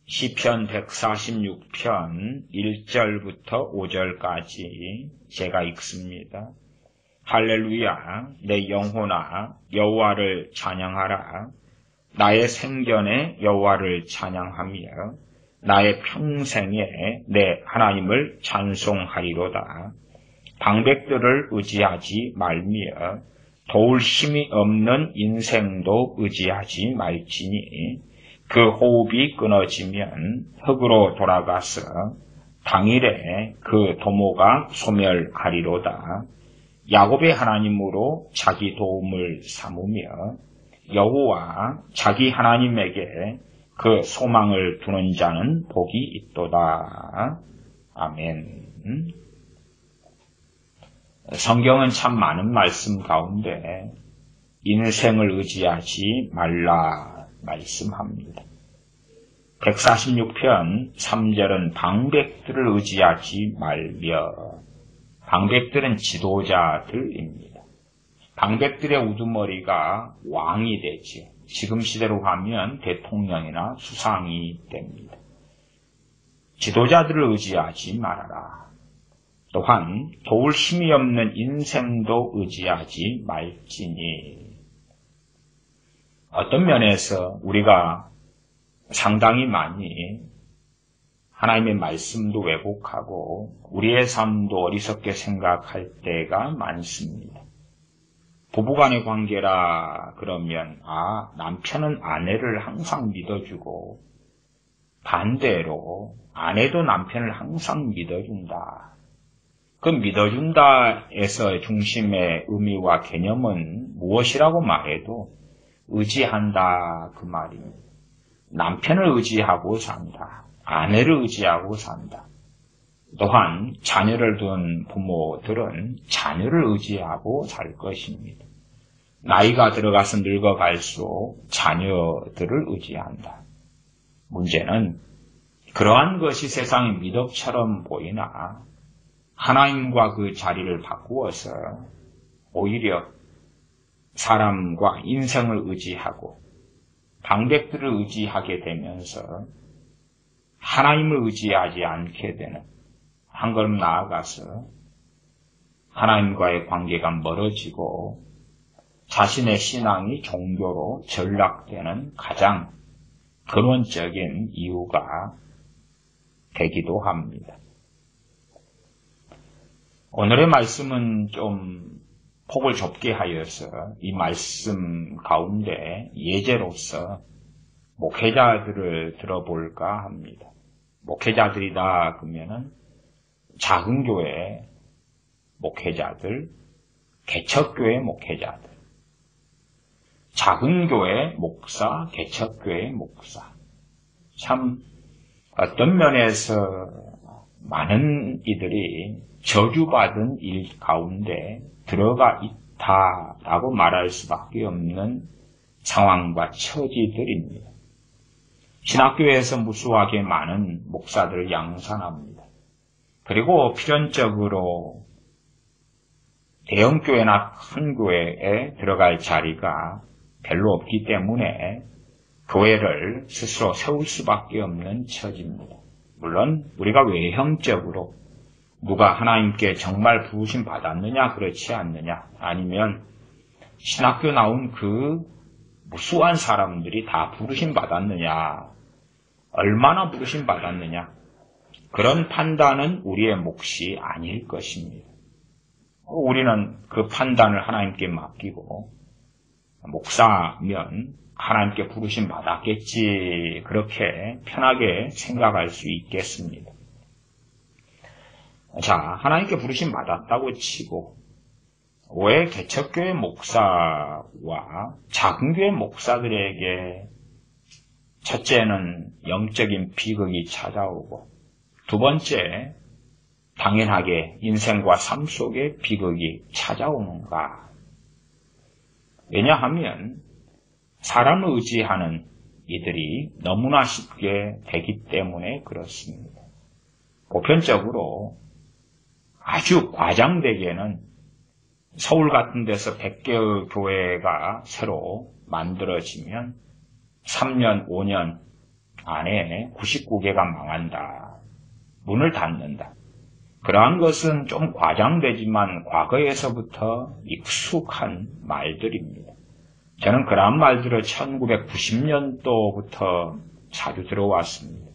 시편 146편 1절부터 5절까지 제가 읽습니다. 할렐루야, 내 영혼아 여호와를 찬양하라. 나의 생전에 여호와를 찬양하며 나의 평생에 내 하나님을 찬송하리로다. 방백들을 의지하지 말며 도울 힘이 없는 인생도 의지하지 말지니 그 호흡이 끊어지면 흙으로 돌아가서 당일에 그 도모가 소멸하리로다. 야곱의 하나님으로 자기 도움을 삼으며 여호와 자기 하나님에게 그 소망을 두는 자는 복이 있도다. 아멘. 성경은 참 많은 말씀 가운데 인생을 의지하지 말라 말씀합니다. 146편 3절은 방백들을 의지하지 말며, 방백들은 지도자들입니다. 방백들의 우두머리가 왕이 되지요. 지금 시대로 가면 대통령이나 수상이 됩니다. 지도자들을 의지하지 말아라. 또한 도울 힘이 없는 인생도 의지하지 말지니. 어떤 면에서 우리가 상당히 많이 하나님의 말씀도 왜곡하고 우리의 삶도 어리석게 생각할 때가 많습니다. 부부간의 관계라 그러면 남편은 아내를 항상 믿어주고 반대로 아내도 남편을 항상 믿어준다. 그 믿어준다에서 중심의 의미와 개념은 무엇이라고 말해도 의지한다 그 말입니다. 남편을 의지하고 산다. 아내를 의지하고 산다. 또한 자녀를 둔 부모들은 자녀를 의지하고 살 것입니다. 나이가 들어가서 늙어갈수록 자녀들을 의지한다. 문제는 그러한 것이 세상의 미덕처럼 보이나 하나님과 그 자리를 바꾸어서 오히려 사람과 인생을 의지하고 방백들을 의지하게 되면서 하나님을 의지하지 않게 되는, 한 걸음 나아가서 하나님과의 관계가 멀어지고 자신의 신앙이 종교로 전락되는 가장 근원적인 이유가 되기도 합니다. 오늘의 말씀은 좀 폭을 좁게 하여서 이 말씀 가운데 예제로서 목회자들을 들어볼까 합니다. 목회자들이다 그러면은 작은 교회 목회자들, 개척교회 목회자들, 작은 교회 목사, 개척교회 목사. 참 어떤 면에서 많은 이들이 저주받은 일 가운데 들어가 있다라고 말할 수밖에 없는 상황과 처지들입니다. 신학교에서 무수하게 많은 목사들을 양산합니다. 그리고 필연적으로 대형교회나 큰 교회에 들어갈 자리가 별로 없기 때문에 교회를 스스로 세울 수밖에 없는 처지입니다. 물론 우리가 외형적으로 누가 하나님께 정말 부르심 받았느냐 그렇지 않느냐, 아니면 신학교 나온 그 무수한 사람들이 다 부르심 받았느냐, 얼마나 부르심 받았느냐, 그런 판단은 우리의 몫이 아닐 것입니다. 우리는 그 판단을 하나님께 맡기고 목사면 하나님께 부르심 받았겠지, 그렇게 편하게 생각할 수 있겠습니다. 자, 하나님께 부르심 받았다고 치고 왜 개척교회 목사와 작은 교회 목사들에게 첫째는 영적인 비극이 찾아오고 두 번째 당연하게 인생과 삶 속에 비극이 찾아오는가? 왜냐하면 사람을 의지하는 이들이 너무나 쉽게 되기 때문에 그렇습니다. 보편적으로 아주 과장되게는 서울 같은 데서 100개의 교회가 새로 만들어지면 3년, 5년 안에 99개가 망한다. 문을 닫는다. 그러한 것은 좀 과장되지만 과거에서부터 익숙한 말들입니다. 저는 그러한 말들을 1990년도부터 자주 들어왔습니다.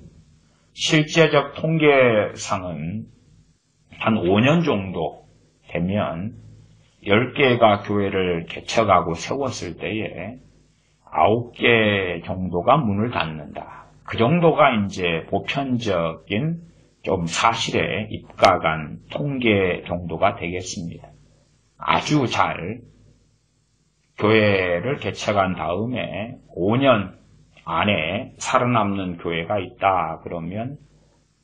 실제적 통계상은 한 5년 정도 되면 10개가 교회를 개척하고 세웠을 때에 9개 정도가 문을 닫는다. 그 정도가 이제 보편적인 좀 사실에 입각한 통계 정도가 되겠습니다. 아주 잘 교회를 개척한 다음에 5년 안에 살아남는 교회가 있다 그러면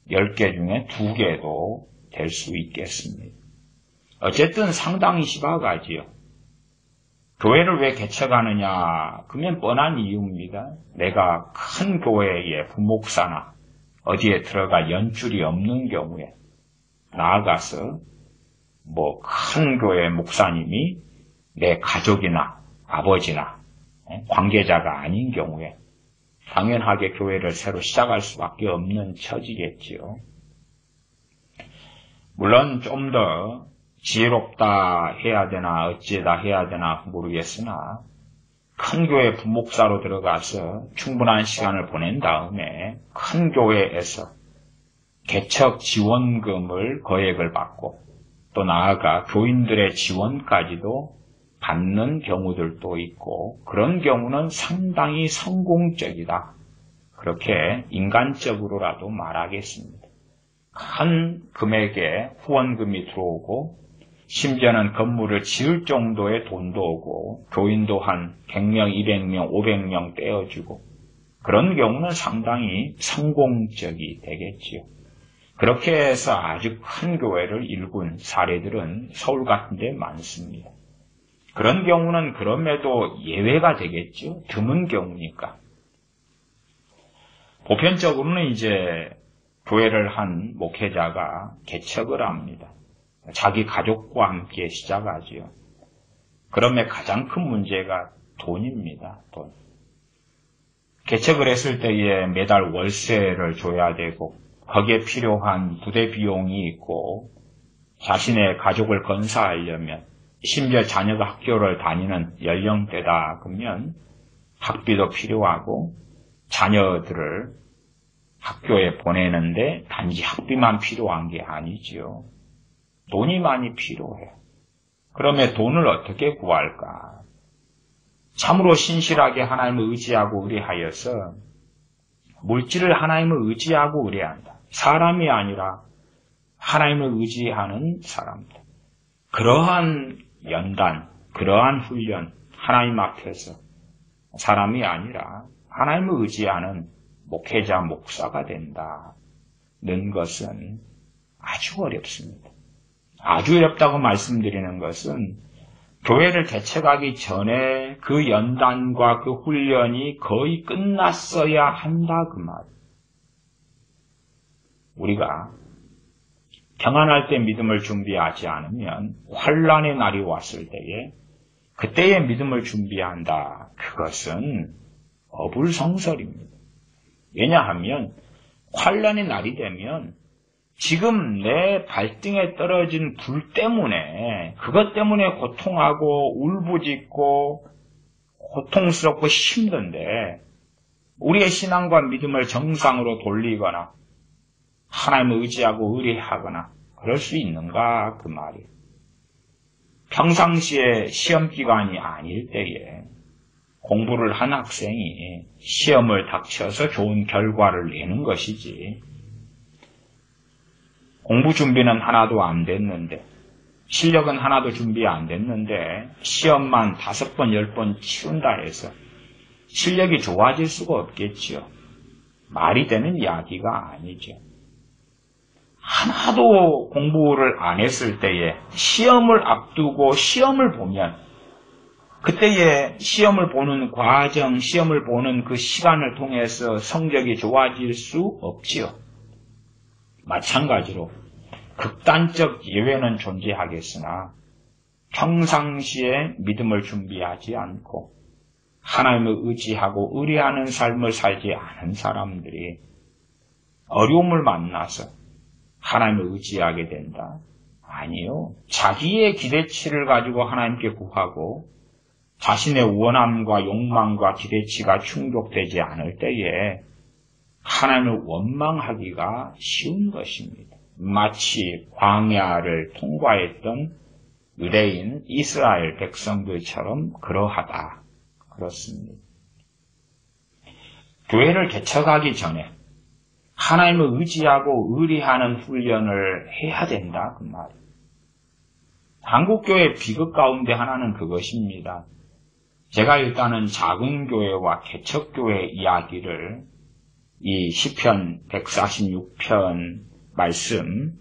10개 중에 2개도 될 수 있겠습니다. 어쨌든 상당히 희박하지요. 교회를 왜 개척하느냐? 그러면 뻔한 이유입니다. 내가 큰 교회의 부목사나 어디에 들어가 연줄이 없는 경우에 나아가서 큰 교회 목사님이 내 가족이나 아버지나 관계자가 아닌 경우에 당연하게 교회를 새로 시작할 수밖에 없는 처지겠지요. 물론 좀 더 지혜롭다 해야 되나 어찌다 해야 되나 모르겠으나 큰 교회 부목사로 들어가서 충분한 시간을 보낸 다음에 큰 교회에서 개척 지원금을 거액을 받고 또 나아가 교인들의 지원까지도 받는 경우들도 있고 그런 경우는 상당히 성공적이다. 그렇게 인간적으로라도 말하겠습니다. 큰 금액의 후원금이 들어오고 심지어는 건물을 지을 정도의 돈도 오고 교인도 한 100명, 200명, 500명 떼어주고 그런 경우는 상당히 성공적이 되겠지요. 그렇게 해서 아주 큰 교회를 일군 사례들은 서울 같은 데 많습니다. 그런 경우는 그럼에도 예외가 되겠죠. 드문 경우니까. 보편적으로는 이제 교회를 한 목회자가 개척을 합니다. 자기 가족과 함께 시작하지요. 그러면 가장 큰 문제가 돈입니다. 돈. 개척을 했을 때에 매달 월세를 줘야 되고 거기에 필요한 부대 비용이 있고 자신의 가족을 건사하려면 심지어 자녀가 학교를 다니는 연령대다 그러면 학비도 필요하고 자녀들을 학교에 보내는데 단지 학비만 필요한 게 아니지요. 돈이 많이 필요해요. 그러면 돈을 어떻게 구할까? 참으로 신실하게 하나님을 의지하고 의뢰하여서 물질을 하나님을 의지하고 의뢰한다. 사람이 아니라 하나님을 의지하는 사람들. 그러한 연단, 그러한 훈련, 하나님 앞에서 사람이 아니라 하나님을 의지하는 목회자, 목사가 된다는 것은 아주 어렵습니다. 아주 어렵다고 말씀드리는 것은 교회를 개척하기 전에 그 연단과 그 훈련이 거의 끝났어야 한다 그 말. 우리가 평안할 때 믿음을 준비하지 않으면 환난의 날이 왔을 때에 그때의 믿음을 준비한다. 그것은 어불성설입니다. 왜냐하면 환난의 날이 되면 지금 내 발등에 떨어진 불 때문에 그것 때문에 고통하고 울부짖고 고통스럽고 힘든데 우리의 신앙과 믿음을 정상으로 돌리거나 하나님을 의지하고 의뢰하거나 그럴 수 있는가 그 말이에요. 평상시에 시험기간이 아닐 때에 공부를 한 학생이 시험을 닥쳐서 좋은 결과를 내는 것이지 공부 준비는 하나도 안 됐는데 실력은 하나도 준비 안 됐는데 시험만 5번, 10번 치운다 해서 실력이 좋아질 수가 없겠지요. 말이 되는 이야기가 아니죠. 하나도 공부를 안 했을 때에 시험을 앞두고 시험을 보면 그때에 시험을 보는 과정, 시험을 보는 그 시간을 통해서 성적이 좋아질 수 없지요. 마찬가지로 극단적 예외는 존재하겠으나 평상시에 믿음을 준비하지 않고 하나님을 의지하고 의뢰하는 삶을 살지 않은 사람들이 어려움을 만나서 하나님을 의지하게 된다? 아니요. 자기의 기대치를 가지고 하나님께 구하고 자신의 원함과 욕망과 기대치가 충족되지 않을 때에 하나님을 원망하기가 쉬운 것입니다. 마치 광야를 통과했던 유대인 이스라엘 백성들처럼 그러하다. 그렇습니다. 교회를 개척하기 전에 하나님을 의지하고 의리하는 훈련을 해야 된다. 그 말이에요. 한국교회의 비극 가운데 하나는 그것입니다. 제가 일단은 작은 교회와 개척교회 이야기를 이 시편 146편 말씀,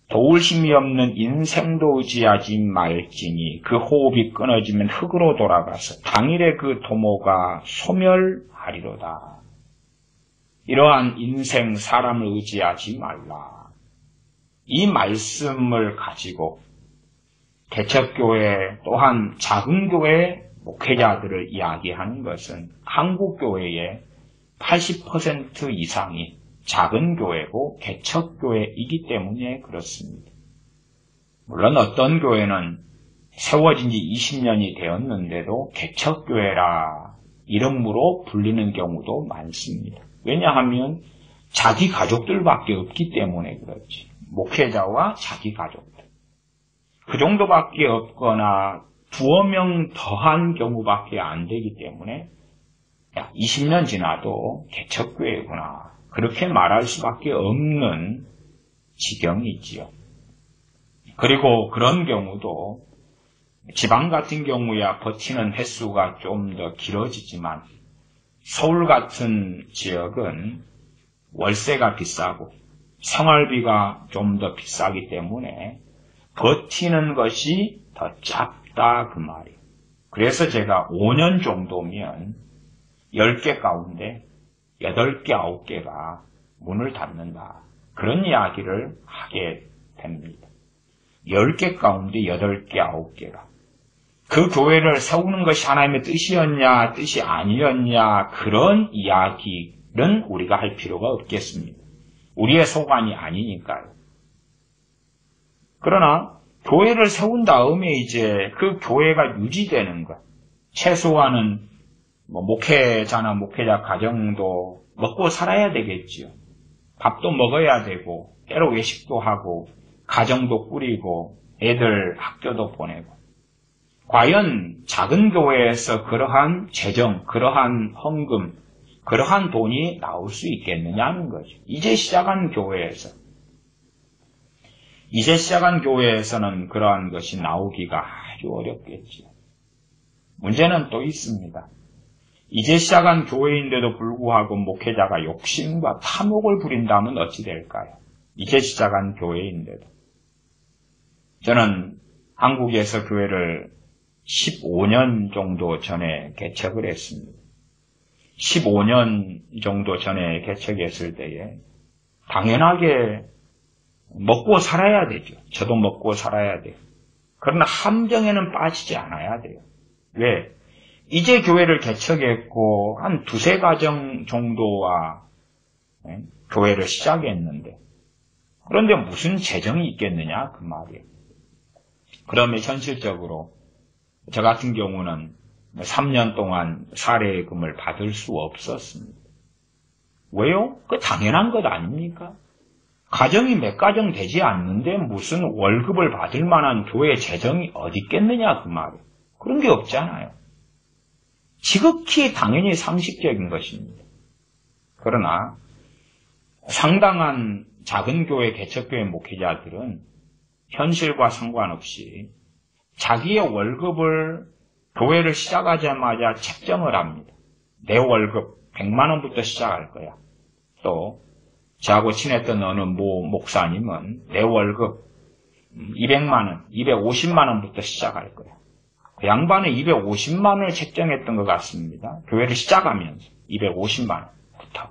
도울 힘이 없는 인생도 의지하지 말지니 그 호흡이 끊어지면 흙으로 돌아가서 당일에 그 도모가 소멸하리로다. 이러한 인생 사람을 의지하지 말라. 이 말씀을 가지고 개척교회 또한 작은 교회 목회자들을 이야기하는 것은 한국 교회의 80% 이상이 작은 교회고 개척교회이기 때문에 그렇습니다. 물론 어떤 교회는 세워진 지 20년이 되었는데도 개척교회라 이름으로 불리는 경우도 많습니다. 왜냐하면 자기 가족들밖에 없기 때문에 그렇지. 목회자와 자기 가족들. 그 정도밖에 없거나 두어 명 더한 경우밖에 안 되기 때문에 20년 지나도 개척교회구나. 그렇게 말할 수밖에 없는 지경이지요. 그리고 그런 경우도 지방 같은 경우야 버티는 횟수가 좀 더 길어지지만 서울 같은 지역은 월세가 비싸고 생활비가 좀 더 비싸기 때문에 버티는 것이 더 짧다 그 말이에요. 그래서 제가 5년 정도면 10개 가운데 8개, 9개가 문을 닫는다. 그런 이야기를 하게 됩니다. 10개 가운데 8개, 9개가. 그 교회를 세우는 것이 하나님의 뜻이었냐, 뜻이 아니었냐, 그런 이야기는 우리가 할 필요가 없겠습니다. 우리의 소관이 아니니까요. 그러나 교회를 세운 다음에 이제 그 교회가 유지되는 것, 최소한은 목회자나 목회자 가정도 먹고 살아야 되겠지요. 밥도 먹어야 되고, 때로 외식도 하고, 가정도 꾸리고, 애들 학교도 보내고. 과연 작은 교회에서 그러한 재정, 그러한 헌금, 그러한 돈이 나올 수 있겠느냐는 거죠. 이제 시작한 교회에서는 그러한 것이 나오기가 아주 어렵겠지요. 문제는 또 있습니다. 이제 시작한 교회인데도 불구하고 목회자가 욕심과 탐욕을 부린다면 어찌 될까요? 이제 시작한 교회인데도. 저는 한국에서 교회를 15년 정도 전에 개척을 했습니다. 15년 정도 전에 개척했을 때에 당연하게 먹고 살아야 되죠. 저도 먹고 살아야 돼요. 그러나 함정에는 빠지지 않아야 돼요. 왜? 이제 교회를 개척했고 한 2-3가정 정도와 교회를 시작했는데 그런데 무슨 재정이 있겠느냐 그 말이에요. 그러면 현실적으로 저 같은 경우는 3년 동안 사례금을 받을 수 없었습니다. 왜요? 그 당연한 것 아닙니까? 가정이 몇 가정 되지 않는데 무슨 월급을 받을 만한 교회 재정이 어디 있겠느냐 그 말이에요. 그런 게 없잖아요. 지극히 당연히 상식적인 것입니다. 그러나 상당한 작은 교회, 개척교회 목회자들은 현실과 상관없이 자기의 월급을 교회를 시작하자마자 책정을 합니다. 내 월급 100만 원부터 시작할 거야. 또 저하고 친했던 어느 목사님은 내 월급 200만 원, 250만 원부터 시작할 거야. 그 양반은 250만 원을 책정했던 것 같습니다. 교회를 시작하면서 250만 원부터.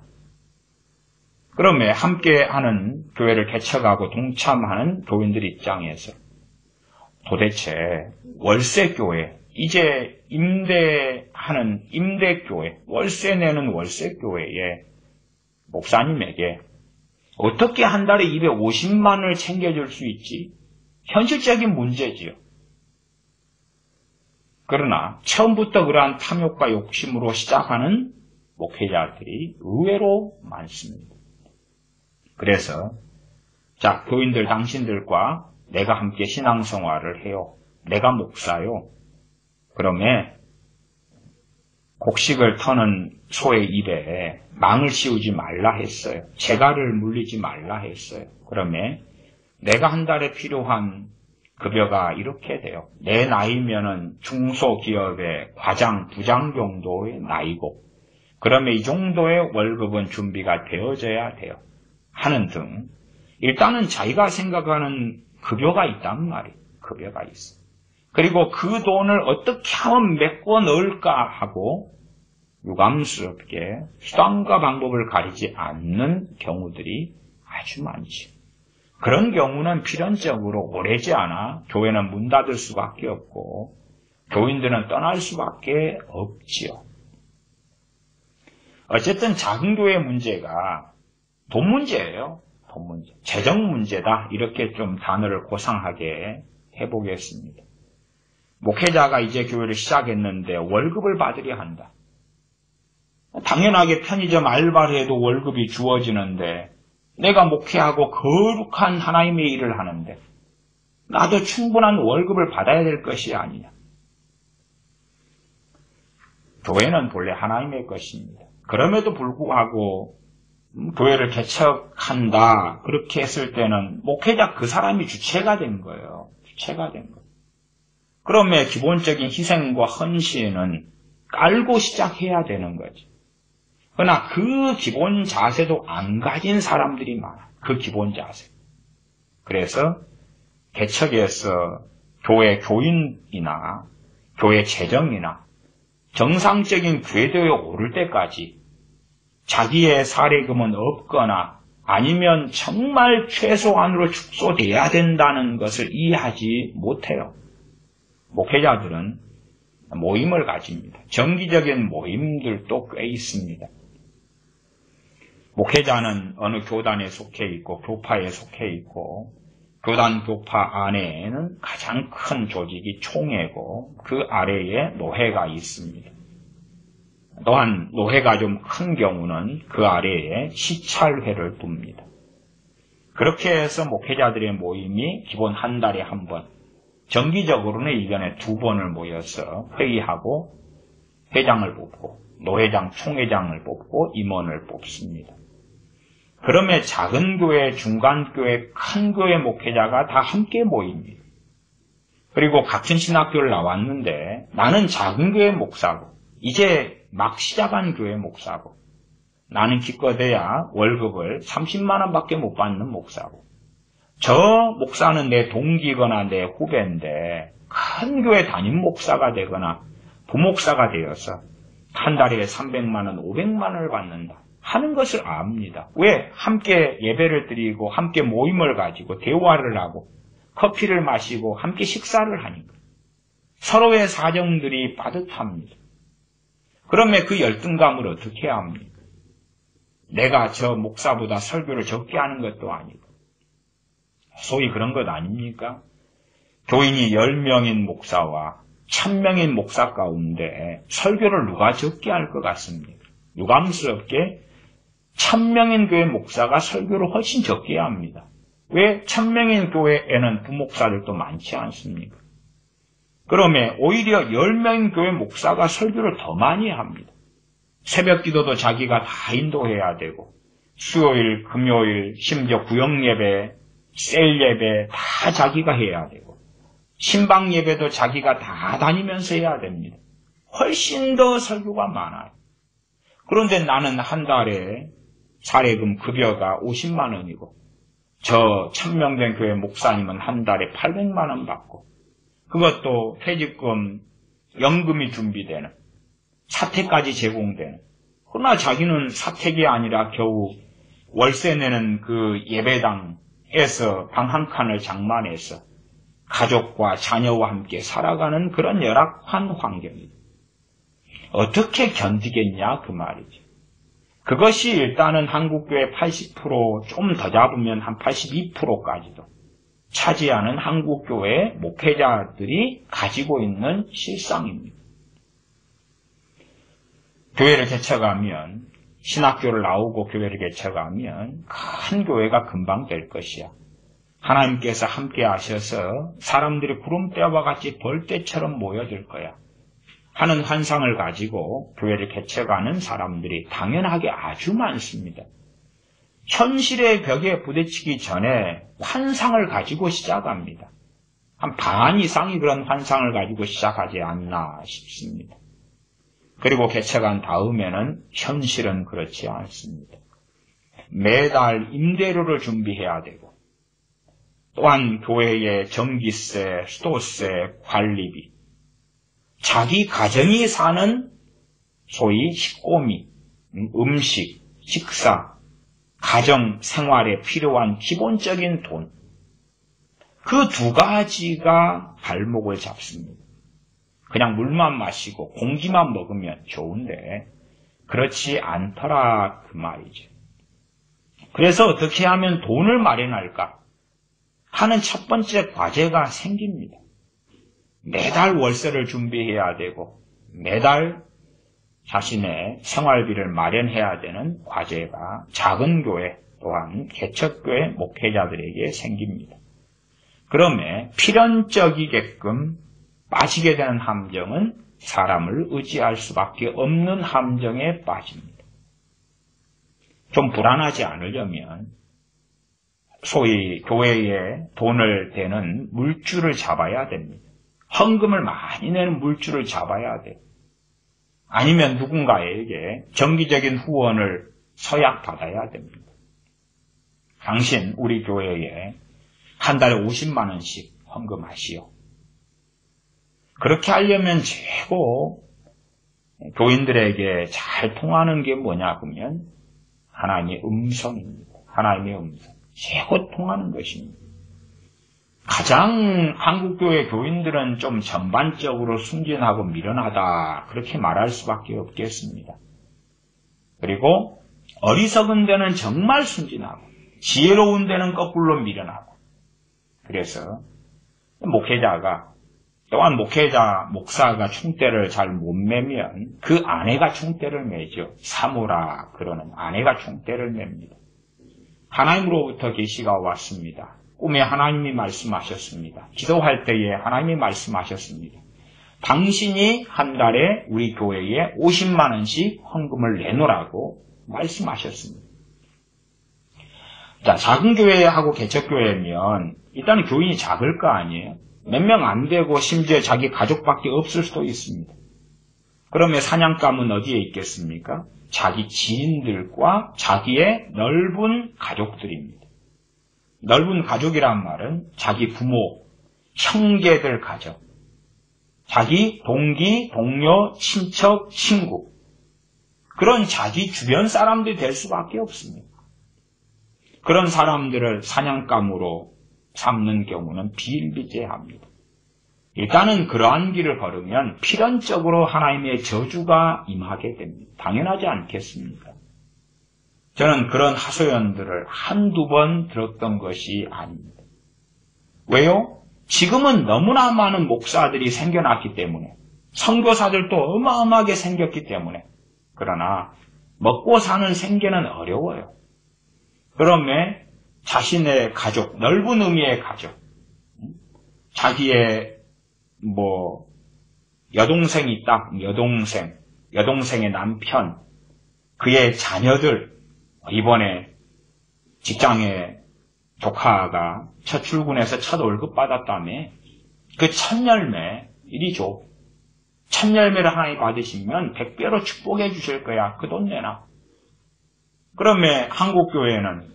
그러면 함께하는 교회를 개척하고 동참하는 교인들 입장에서 도대체 월세 교회 이제 임대하는 임대교회, 월세 내는 월세교회의 목사님에게 어떻게 한 달에 250만 원을 챙겨줄 수 있지? 현실적인 문제지요. 그러나 처음부터 그러한 탐욕과 욕심으로 시작하는 목회자들이 의외로 많습니다. 그래서 자, 교인들 당신들과 내가 함께 신앙생활을 해요. 내가 목사요. 그러면 곡식을 터는 소의 입에 망을 씌우지 말라 했어요. 재갈을 물리지 말라 했어요. 그러면 내가 한 달에 필요한 급여가 이렇게 돼요. 내 나이면은 중소기업의 과장, 부장 정도의 나이고, 그러면 이 정도의 월급은 준비가 되어져야 돼요. 하는 등, 일단은 자기가 생각하는 급여가 있단 말이에요. 급여가 있어. 그리고 그 돈을 어떻게 하면 메꿔 넣을까 하고, 유감스럽게 수단과 방법을 가리지 않는 경우들이 아주 많죠. 그런 경우는 필연적으로 오래지 않아 교회는 문 닫을 수밖에 없고 교인들은 떠날 수밖에 없지요. 어쨌든 작은 교회 문제가 돈 문제예요. 돈 문제. 재정 문제다. 이렇게 좀 단어를 고상하게 해보겠습니다. 목회자가 이제 교회를 시작했는데 월급을 받으려 한다. 당연하게 편의점 알바를 해도 월급이 주어지는데 내가 목회하고 거룩한 하나님의 일을 하는데 나도 충분한 월급을 받아야 될 것이 아니냐. 교회는 본래 하나님의 것입니다. 그럼에도 불구하고 교회를 개척한다 그렇게 했을 때는 목회자 그 사람이 주체가 된 거예요. 주체가 된 거예요. 그러면 기본적인 희생과 헌신은 깔고 시작해야 되는 거지. 그러나 그 기본 자세도 안 가진 사람들이 많아. 그 기본 자세. 그래서 개척에서 교회 교인이나 교회 재정이나 정상적인 궤도에 오를 때까지 자기의 사례금은 없거나 아니면 정말 최소한으로 축소돼야 된다는 것을 이해하지 못해요. 목회자들은 모임을 가집니다. 정기적인 모임들도 꽤 있습니다. 목회자는 어느 교단에 속해 있고 교파에 속해 있고 교단 교파 안에는 가장 큰 조직이 총회고 그 아래에 노회가 있습니다. 또한 노회가 좀 큰 경우는 그 아래에 시찰회를 둡니다. 그렇게 해서 목회자들의 모임이 기본 한 달에 한 번, 정기적으로는 1년에 2번을 모여서 회의하고 회장을 뽑고 노회장, 총회장을 뽑고 임원을 뽑습니다. 그러면 작은 교회, 중간 교회, 큰 교회 목회자가 다 함께 모입니다. 그리고 같은 신학교를 나왔는데 나는 작은 교회 목사고 이제 막 시작한 교회 목사고 나는 기껏해야 월급을 30만 원밖에 못 받는 목사고 저 목사는 내 동기거나 내 후배인데 큰 교회 담임 목사가 되거나 부목사가 되어서 한 달에 300만 원, 500만 원을 받는다 하는 것을 압니다. 왜? 함께 예배를 드리고 함께 모임을 가지고 대화를 하고 커피를 마시고 함께 식사를 하니까 서로의 사정들이 빠듯합니다. 그러면 그 열등감을 어떻게 해야 합니까? 내가 저 목사보다 설교를 적게 하는 것도 아니고 소위 그런 것 아닙니까? 교인이 10명인 목사와 1000명인 목사 가운데 설교를 누가 적게 할 것 같습니까? 유감스럽게 1000명인 교회 목사가 설교를 훨씬 적게 합니다. 왜? 1000명인 교회에는 부목사들도 많지 않습니까? 그러면 오히려 10명인 교회 목사가 설교를 더 많이 합니다. 새벽 기도도 자기가 다 인도해야 되고 수요일, 금요일, 심지어 구역예배, 셀예배 다 자기가 해야 되고 신방예배도 자기가 다 다니면서 해야 됩니다. 훨씬 더 설교가 많아요. 그런데 나는 한 달에 사례금 급여가 50만 원이고 저 1000명 된 교회 목사님은 한 달에 800만 원 받고 그것도 퇴직금, 연금이 준비되는 사택까지 제공되는 그러나 자기는 사택이 아니라 겨우 월세 내는 그 예배당에서 방 한 칸을 장만해서 가족과 자녀와 함께 살아가는 그런 열악한 환경이다. 어떻게 견디겠냐 그 말이죠. 그것이 일단은 한국교회 80%, 좀 더 잡으면 한 82%까지도 차지하는 한국교회 목회자들이 가지고 있는 실상입니다. 교회를 개척하면, 신학교를 나오고 교회를 개척하면 큰 교회가 금방 될 것이야. 하나님께서 함께 하셔서 사람들이 구름대와 같이 벌떼처럼 모여들 거야 하는 환상을 가지고 교회를 개척하는 사람들이 당연하게 아주 많습니다. 현실의 벽에 부딪히기 전에 환상을 가지고 시작합니다. 한 반 이상이 그런 환상을 가지고 시작하지 않나 싶습니다. 그리고 개척한 다음에는 현실은 그렇지 않습니다. 매달 임대료를 준비해야 되고, 또한 교회의 전기세, 수도세, 관리비, 자기 가정이 사는 소위 식고미, 음식, 식사, 가정 생활에 필요한 기본적인 돈, 그 두 가지가 발목을 잡습니다. 그냥 물만 마시고 공기만 먹으면 좋은데 그렇지 않더라 그 말이죠. 그래서 어떻게 하면 돈을 마련할까 하는 첫 번째 과제가 생깁니다. 매달 월세를 준비해야 되고 매달 자신의 생활비를 마련해야 되는 과제가 작은 교회 또한 개척교회 목회자들에게 생깁니다. 그러면 필연적이게끔 빠지게 되는 함정은 사람을 의지할 수밖에 없는 함정에 빠집니다. 좀 불안하지 않으려면 소위 교회에 돈을 대는 물줄을 잡아야 됩니다. 헌금을 많이 내는 물줄을 잡아야 돼요. 아니면 누군가에게 정기적인 후원을 서약받아야 됩니다. 당신 우리 교회에 한 달에 50만 원씩 헌금하시오. 그렇게 하려면 최고 교인들에게 잘 통하는 게 뭐냐 하면 하나님의 음성입니다. 하나님의 음성. 최고 통하는 것입니다. 가장 한국교회 교인들은 좀 전반적으로 순진하고 미련하다 그렇게 말할 수밖에 없겠습니다. 그리고 어리석은 데는 정말 순진하고 지혜로운 데는 거꾸로 미련하고 그래서 목회자가 또한 목사가 충대를 잘 못 매면 그 아내가 충대를 매죠. 사모라 그러는 아내가 충대를 맵니다. 하나님으로부터 계시가 왔습니다. 꿈에 하나님이 말씀하셨습니다. 기도할 때에 하나님이 말씀하셨습니다. 당신이 한 달에 우리 교회에 50만 원씩 헌금을 내놓으라고 말씀하셨습니다. 자, 작은 교회하고 개척교회면 일단은 교인이 작을 거 아니에요. 몇 명 안 되고 심지어 자기 가족밖에 없을 수도 있습니다. 그러면 사냥감은 어디에 있겠습니까? 자기 지인들과 자기의 넓은 가족들입니다. 넓은 가족이란 말은 자기 부모, 형제들 가족, 자기 동기, 동료, 친척, 친구 그런 자기 주변 사람들이 될 수밖에 없습니다. 그런 사람들을 사냥감으로 삼는 경우는 비일비재합니다. 일단은 그러한 길을 걸으면 필연적으로 하나님의 저주가 임하게 됩니다. 당연하지 않겠습니까? 저는 그런 하소연들을 한두 번 들었던 것이 아닙니다. 왜요? 지금은 너무나 많은 목사들이 생겨났기 때문에 선교사들도 어마어마하게 생겼기 때문에 그러나 먹고 사는 생계는 어려워요. 그러면 자신의 가족, 넓은 의미의 가족, 자기의 여동생이 있다, 여동생의 남편, 그의 자녀들, 이번에 직장에 조카가 첫 출근해서 첫 월급 받았다며 그 첫 열매, 이리 줘. 첫 열매를 하나님 받으시면 100배로 축복해 주실 거야. 그 돈 내놔. 그러면 한국교회는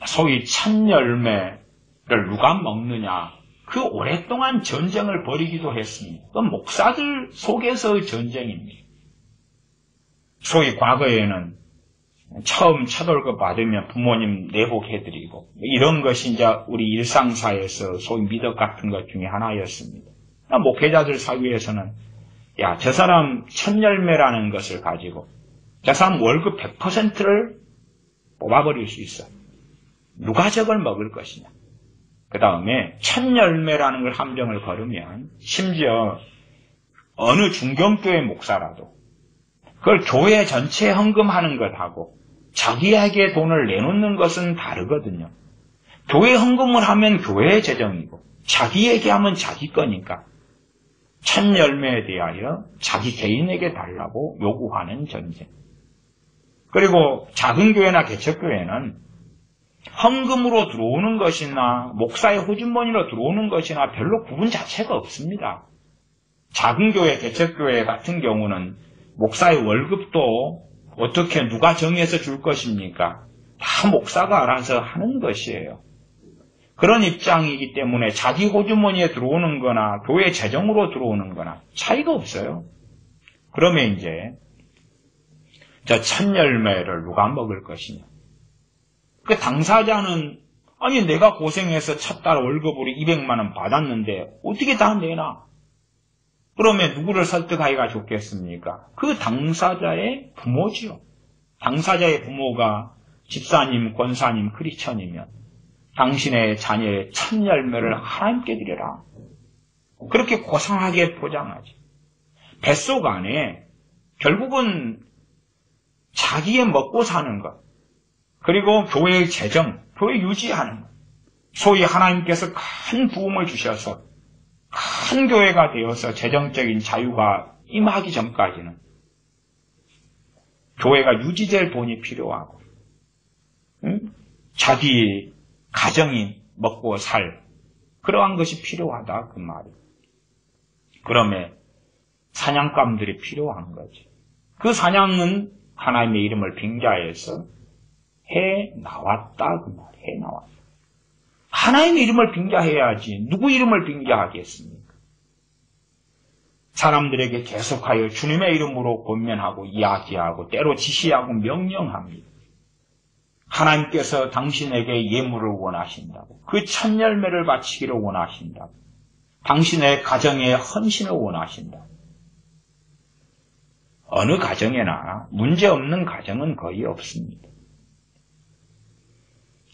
소위 첫 열매를 누가 먹느냐? 그 오랫동안 전쟁을 벌이기도 했습니다. 그건 목사들 속에서의 전쟁입니다. 소위 과거에는 처음 첫 월급 받으면 부모님 내복해드리고 이런 것이 이제 우리 일상사에서 소위 미덕 같은 것 중에 하나였습니다. 목회자들 사이에서는 야, 저 사람 첫 열매라는 것을 가지고 저 사람 월급 100%를 뽑아버릴 수 있어. 누가 저걸 먹을 것이냐. 그 다음에 첫 열매라는 걸 함정을 걸으면 심지어 어느 중경교회 목사라도 그걸 교회 전체에 헌금하는 것하고 자기에게 돈을 내놓는 것은 다르거든요. 교회 헌금을 하면 교회의 재정이고 자기에게 하면 자기 거니까 첫 열매에 대하여 자기 개인에게 달라고 요구하는 전쟁. 그리고 작은 교회나 개척교회는 헌금으로 들어오는 것이나 목사의 호주머니로 들어오는 것이나 별로 구분 자체가 없습니다. 작은 교회, 개척교회 같은 경우는 목사의 월급도 어떻게 누가 정해서 줄 것입니까? 다 목사가 알아서 하는 것이에요. 그런 입장이기 때문에 자기 호주머니에 들어오는 거나 교회 재정으로 들어오는 거나 차이가 없어요. 그러면 이제 저 첫 열매를 누가 먹을 것이냐. 그 당사자는 아니 내가 고생해서 첫 달 월급으로 200만 원 받았는데 어떻게 다 내나? 그러면 누구를 설득하기가 좋겠습니까? 그 당사자의 부모지요. 당사자의 부모가 집사님, 권사님, 크리스천이면 당신의 자녀의 첫 열매를 하나님께 드려라. 그렇게 고상하게 포장하지. 뱃속 안에 결국은 자기의 먹고 사는 것, 그리고 교회의 재정, 교회 유지하는 것, 소위 하나님께서 큰 부흥을 주셔서 큰 교회가 되어서 재정적인 자유가 임하기 전까지는 교회가 유지될 돈이 필요하고 자기 가정이 먹고 살 그러한 것이 필요하다 그 말이에요. 그러면 사냥감들이 필요한 거지. 그 사냥은 하나님의 이름을 빙자해서 해 나왔다 그 말이에요. 해 나왔다. 하나님의 이름을 빙자해야지 누구 이름을 빙자하겠습니까? 사람들에게 계속하여 주님의 이름으로 권면하고 이야기하고 때로 지시하고 명령합니다. 하나님께서 당신에게 예물을 원하신다고, 그 첫 열매를 바치기를 원하신다고, 당신의 가정에 헌신을 원하신다고. 어느 가정에나 문제없는 가정은 거의 없습니다.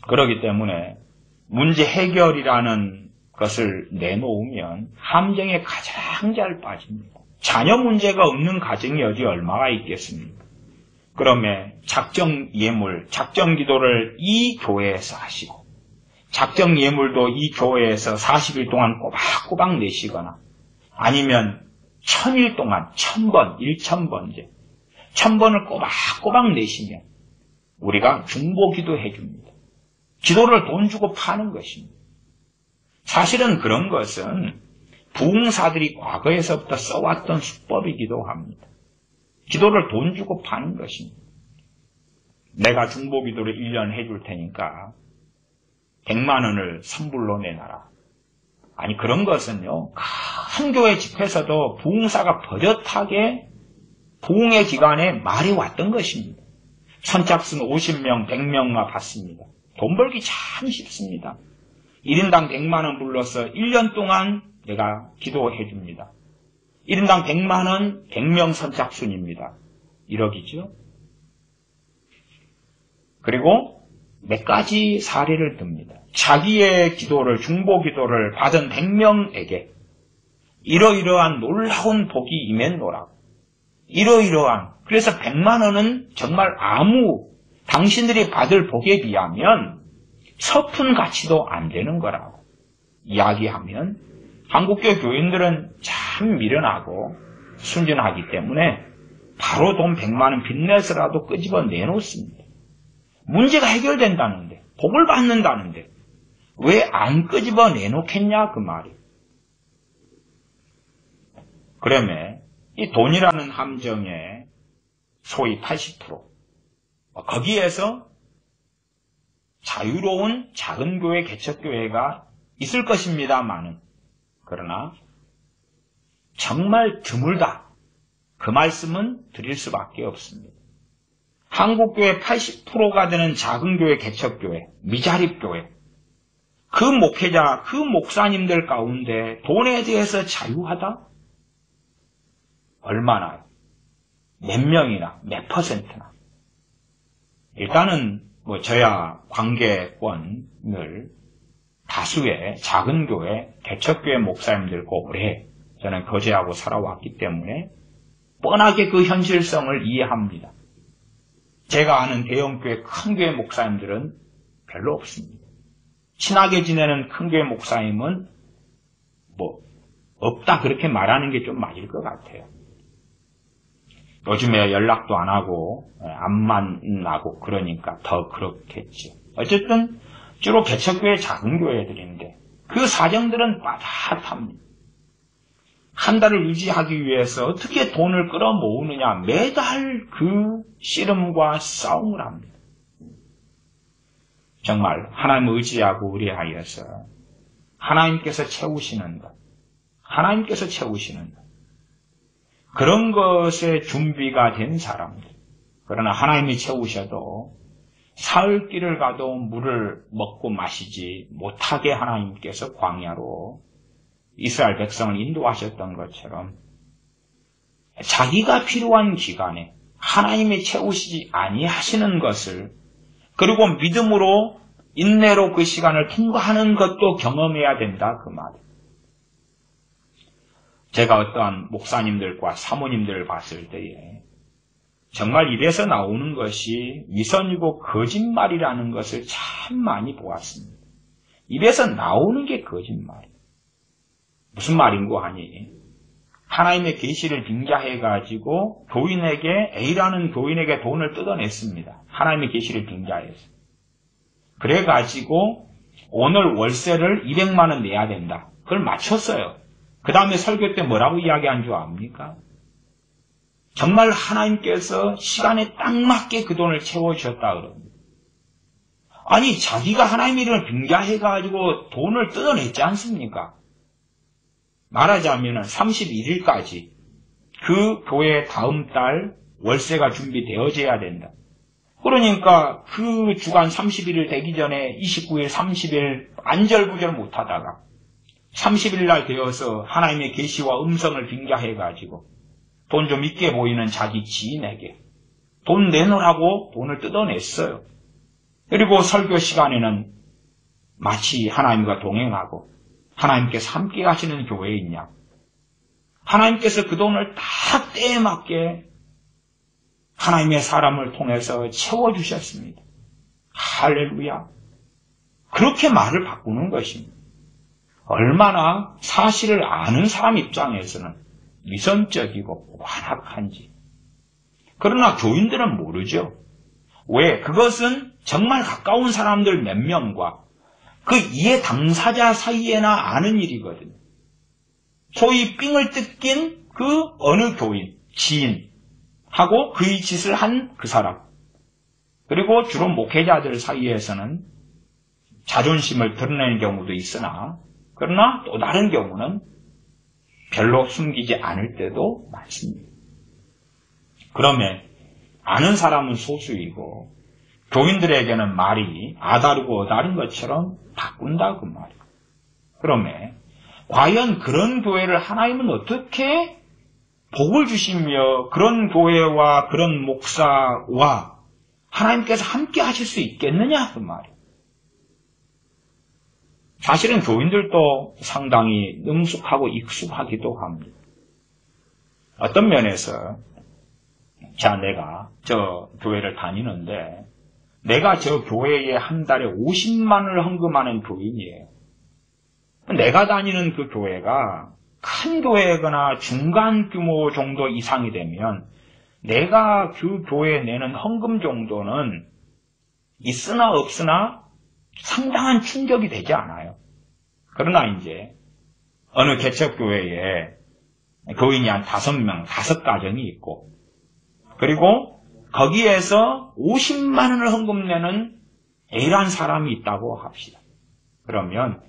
그렇기 때문에 문제 해결이라는 것을 내놓으면 함정에 가장 잘 빠집니다. 자녀 문제가 없는 가정이 어디 얼마나 있겠습니까? 그러면 작정 예물, 작정 기도를 이 교회에서 하시고 작정 예물도 이 교회에서 40일 동안 꼬박꼬박 내시거나 아니면 1000일 동안 1000번, 1000번째 1000번을 꼬박꼬박 내시면 우리가 중보기도 해줍니다. 기도를 돈 주고 파는 것입니다. 사실은 그런 것은 부흥사들이 과거에서부터 써왔던 수법이기도 합니다. 기도를 돈 주고 파는 것입니다. 내가 중보기도를 1년 해줄 테니까 100만 원을 선불로 내놔라. 아니 그런 것은요. 큰 교회 집회에서도 부흥사가 버젓하게 부흥의 기간에 말이 왔던 것입니다. 선착순 50명, 100명만 받습니다. 돈 벌기 참 쉽습니다. 1인당 100만 원 불러서 1년 동안 내가 기도해 줍니다. 1인당 100만 원, 100명 선착순입니다. 1억이죠. 그리고 몇 가지 사례를 듭니다. 자기의 기도를, 중보 기도를 받은 100명에게 이러이러한 놀라운 복이 임했노라고. 이러이러한, 그래서 100만 원은 정말 아무 당신들이 받을 복에 비하면 서푼 가치도 안 되는 거라고 이야기하면 한국교 교인들은 참 미련하고 순진하기 때문에 바로 돈 100만 원 빚내서라도 끄집어 내놓습니다. 문제가 해결된다는데, 복을 받는다는데 왜 안 끄집어 내놓겠냐 그 말이에요. 그러면 이 돈이라는 함정의 소위 80% 거기에서 자유로운 작은 교회, 개척교회가 있을 것입니다마는 그러나 정말 드물다. 그 말씀은 드릴 수밖에 없습니다. 한국교회 80%가 되는 작은 교회, 개척교회, 미자립교회, 그 목회자, 그 목사님들 가운데 돈에 대해서 자유하다? 얼마나? 몇 명이나, 몇 퍼센트나? 일단은 저야 관계권을 다수의 작은 교회, 개척교회 목사님들과 오래 저는 교제하고 살아왔기 때문에 뻔하게 그 현실성을 이해합니다. 제가 아는 대형교회, 큰 교회 목사님들은 별로 없습니다. 친하게 지내는 큰 교회 목사님은 없다 그렇게 말하는 게 좀 맞을 것 같아요. 요즘에 연락도 안 하고 안 만나고 그러니까 더 그렇겠죠. 어쨌든 주로 개척교회 작은 교회들인데 그 사정들은 빠듯합니다. 한 달을 유지하기 위해서 어떻게 돈을 끌어모으느냐 매달 그 씨름과 싸움을 합니다. 정말 하나님을 의지하고 의뢰하여서 하나님께서 채우시는 것, 하나님께서 채우시는 것, 그런 것에 준비가 된 사람들. 그러나 하나님이 채우셔도 사흘 길을 가도 물을 먹고 마시지 못하게 하나님께서 광야로 이스라엘 백성을 인도하셨던 것처럼 자기가 필요한 기간에 하나님이 채우시지 아니하시는 것을 그리고 믿음으로 인내로 그 시간을 통과하는 것도 경험해야 된다 그 말이에요. 제가 어떠한 목사님들과 사모님들을 봤을 때에 정말 입에서 나오는 것이 위선이고 거짓말이라는 것을 참 많이 보았습니다. 입에서 나오는 게 거짓말이에요. 무슨 말인고 하니 하나님의 계시를 빙자해가지고 A라는 교인에게 돈을 뜯어냈습니다. 하나님의 계시를 빙자해서. 그래가지고 오늘 월세를 200만 원 내야 된다. 그걸 맞췄어요. 그 다음에 설교 때 뭐라고 이야기한 줄 압니까? 정말 하나님께서 시간에 딱 맞게 그 돈을 채워주셨다 그럽니다. 아니 자기가 하나님의 이름을 빙자해가지고 돈을 뜯어냈지 않습니까? 말하자면 31일까지 그 교회 다음 달 월세가 준비되어져야 된다. 그러니까 그 주간 31일 되기 전에 29일, 30일 안절부절 못하다가 30일 날 되어서 하나님의 계시와 음성을 빙자해가지고 돈 좀 있게 보이는 자기 지인에게 돈 내놓으라고 돈을 뜯어냈어요. 그리고 설교 시간에는 마치 하나님과 동행하고 하나님께서 함께 하시는 교회에 있냐. 하나님께서 그 돈을 딱 때에 맞게 하나님의 사람을 통해서 채워주셨습니다. 할렐루야. 그렇게 말을 바꾸는 것입니다. 얼마나 사실을 아는 사람 입장에서는 위선적이고 완악한지. 그러나 교인들은 모르죠. 왜? 그것은 정말 가까운 사람들 몇 명과 그 이해 당사자 사이에나 아는 일이거든요. 소위 삥을 뜯긴 그 어느 교인, 지인하고 그의 짓을 한 그 사람. 그리고 주로 목회자들 사이에서는 자존심을 드러내는 경우도 있으나 그러나 또 다른 경우는 별로 숨기지 않을 때도 많습니다. 그러면 아는 사람은 소수이고 교인들에게는 말이 아다르고 어다른 것처럼 바꾼다 그 말이에요. 그러면 과연 그런 교회를 하나님은 어떻게 복을 주시며 그런 교회와 그런 목사와 하나님께서 함께 하실 수 있겠느냐 그 말이에요. 사실은 교인들도 상당히 능숙하고 익숙하기도 합니다. 어떤 면에서 내가 저 교회를 다니는데 내가 저 교회에 한 달에 50만 원을 헌금하는 교인이에요. 내가 다니는 그 교회가 큰 교회거나 중간 규모 정도 이상이 되면 내가 그 교회에 내는 헌금 정도는 있으나 없으나 상당한 충격이 되지 않아요. 그러나 이제 어느 개척교회에 교인이 한 5명, 5가정이 있고 그리고 거기에서 50만 원을 헌금 내는 A란 사람이 있다고 합시다. 그러면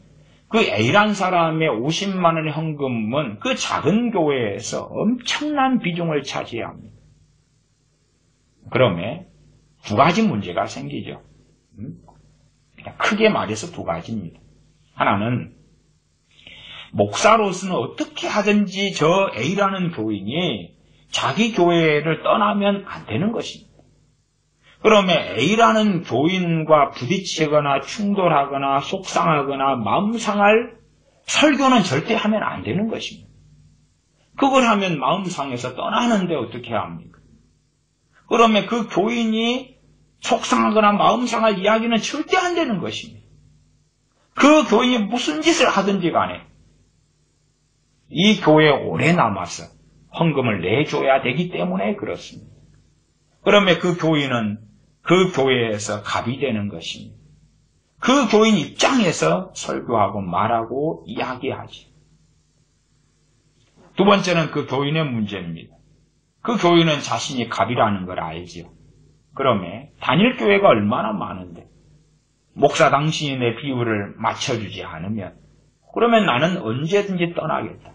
그 A란 사람의 50만 원의 헌금은 그 작은 교회에서 엄청난 비중을 차지합니다. 그러면 두 가지 문제가 생기죠. 그냥 크게 말해서 두 가지입니다. 하나는 목사로서는 어떻게 하든지 저 A라는 교인이 자기 교회를 떠나면 안 되는 것입니다. 그러면 A라는 교인과 부딪히거나 충돌하거나 속상하거나 마음 상할 설교는 절대 하면 안 되는 것입니다. 그걸 하면 마음 상해서 떠나는데 어떻게 합니까? 그러면 그 교인이 속상하거나 마음 상할 이야기는 절대 안 되는 것입니다. 그 교인이 무슨 짓을 하든지 간에 이 교회에 오래 남아서 헌금을 내줘야 되기 때문에 그렇습니다. 그러면 그 교인은 그 교회에서 갑이 되는 것입니다. 그 교인 입장에서 설교하고 말하고 이야기하지. 두 번째는 그 교인의 문제입니다. 그 교인은 자신이 갑이라는 걸 알지요. 그러면 단일 교회가 얼마나 많은데 목사 당신이 내 비율을 맞춰주지 않으면 그러면 나는 언제든지 떠나겠다.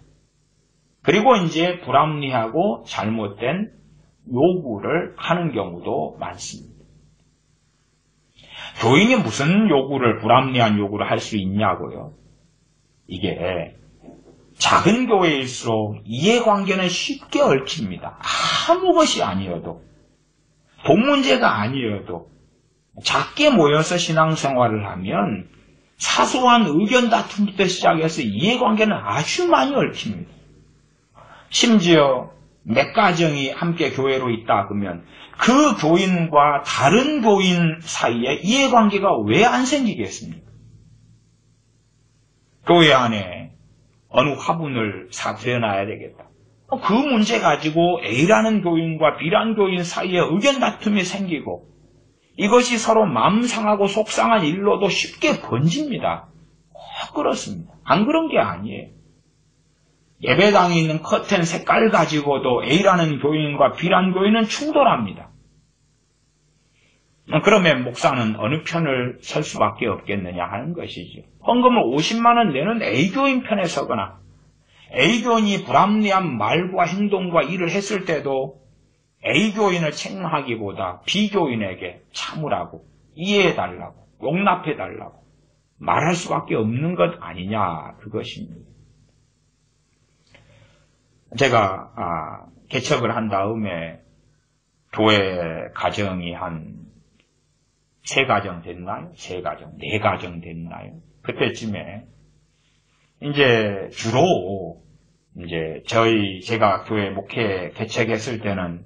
그리고 이제 불합리하고 잘못된 요구를 하는 경우도 많습니다. 교인이 무슨 요구를, 불합리한 요구를 할 수 있냐고요? 이게 작은 교회일수록 이해관계는 쉽게 얽힙니다. 아무 것이 아니어도, 돈 문제가 아니어도 작게 모여서 신앙생활을 하면 사소한 의견 다툼부터 시작해서 이해관계는 아주 많이 얽힙니다. 심지어 몇 가정이 함께 교회로 있다 그러면 그 교인과 다른 교인 사이에 이해관계가 왜 안 생기겠습니까? 교회 안에 어느 화분을 사들여놔야 되겠다. 그 문제 가지고 A라는 교인과 B라는 교인 사이에 의견 다툼이 생기고 이것이 서로 마음 상하고 속상한 일로도 쉽게 번집니다. 그렇습니다. 안 그런 게 아니에요. 예배당에 있는 커튼 색깔 가지고도 A라는 교인과 B라는 교인은 충돌합니다. 그러면 목사는 어느 편을 설 수밖에 없겠느냐 하는 것이죠. 헌금을 50만 원 내는 A교인 편에 서거나 A교인이 불합리한 말과 행동과 일을 했을 때도 A교인을 책망하기보다 B교인에게 참으라고, 이해해달라고, 용납해달라고 말할 수밖에 없는 것 아니냐, 그것입니다. 제가 개척을 한 다음에 교회 가정이 한 3가정 됐나요? 3가정, 4가정 됐나요? 그때쯤에 이제 주로 이제 제가 교회 목회 개척했을 때는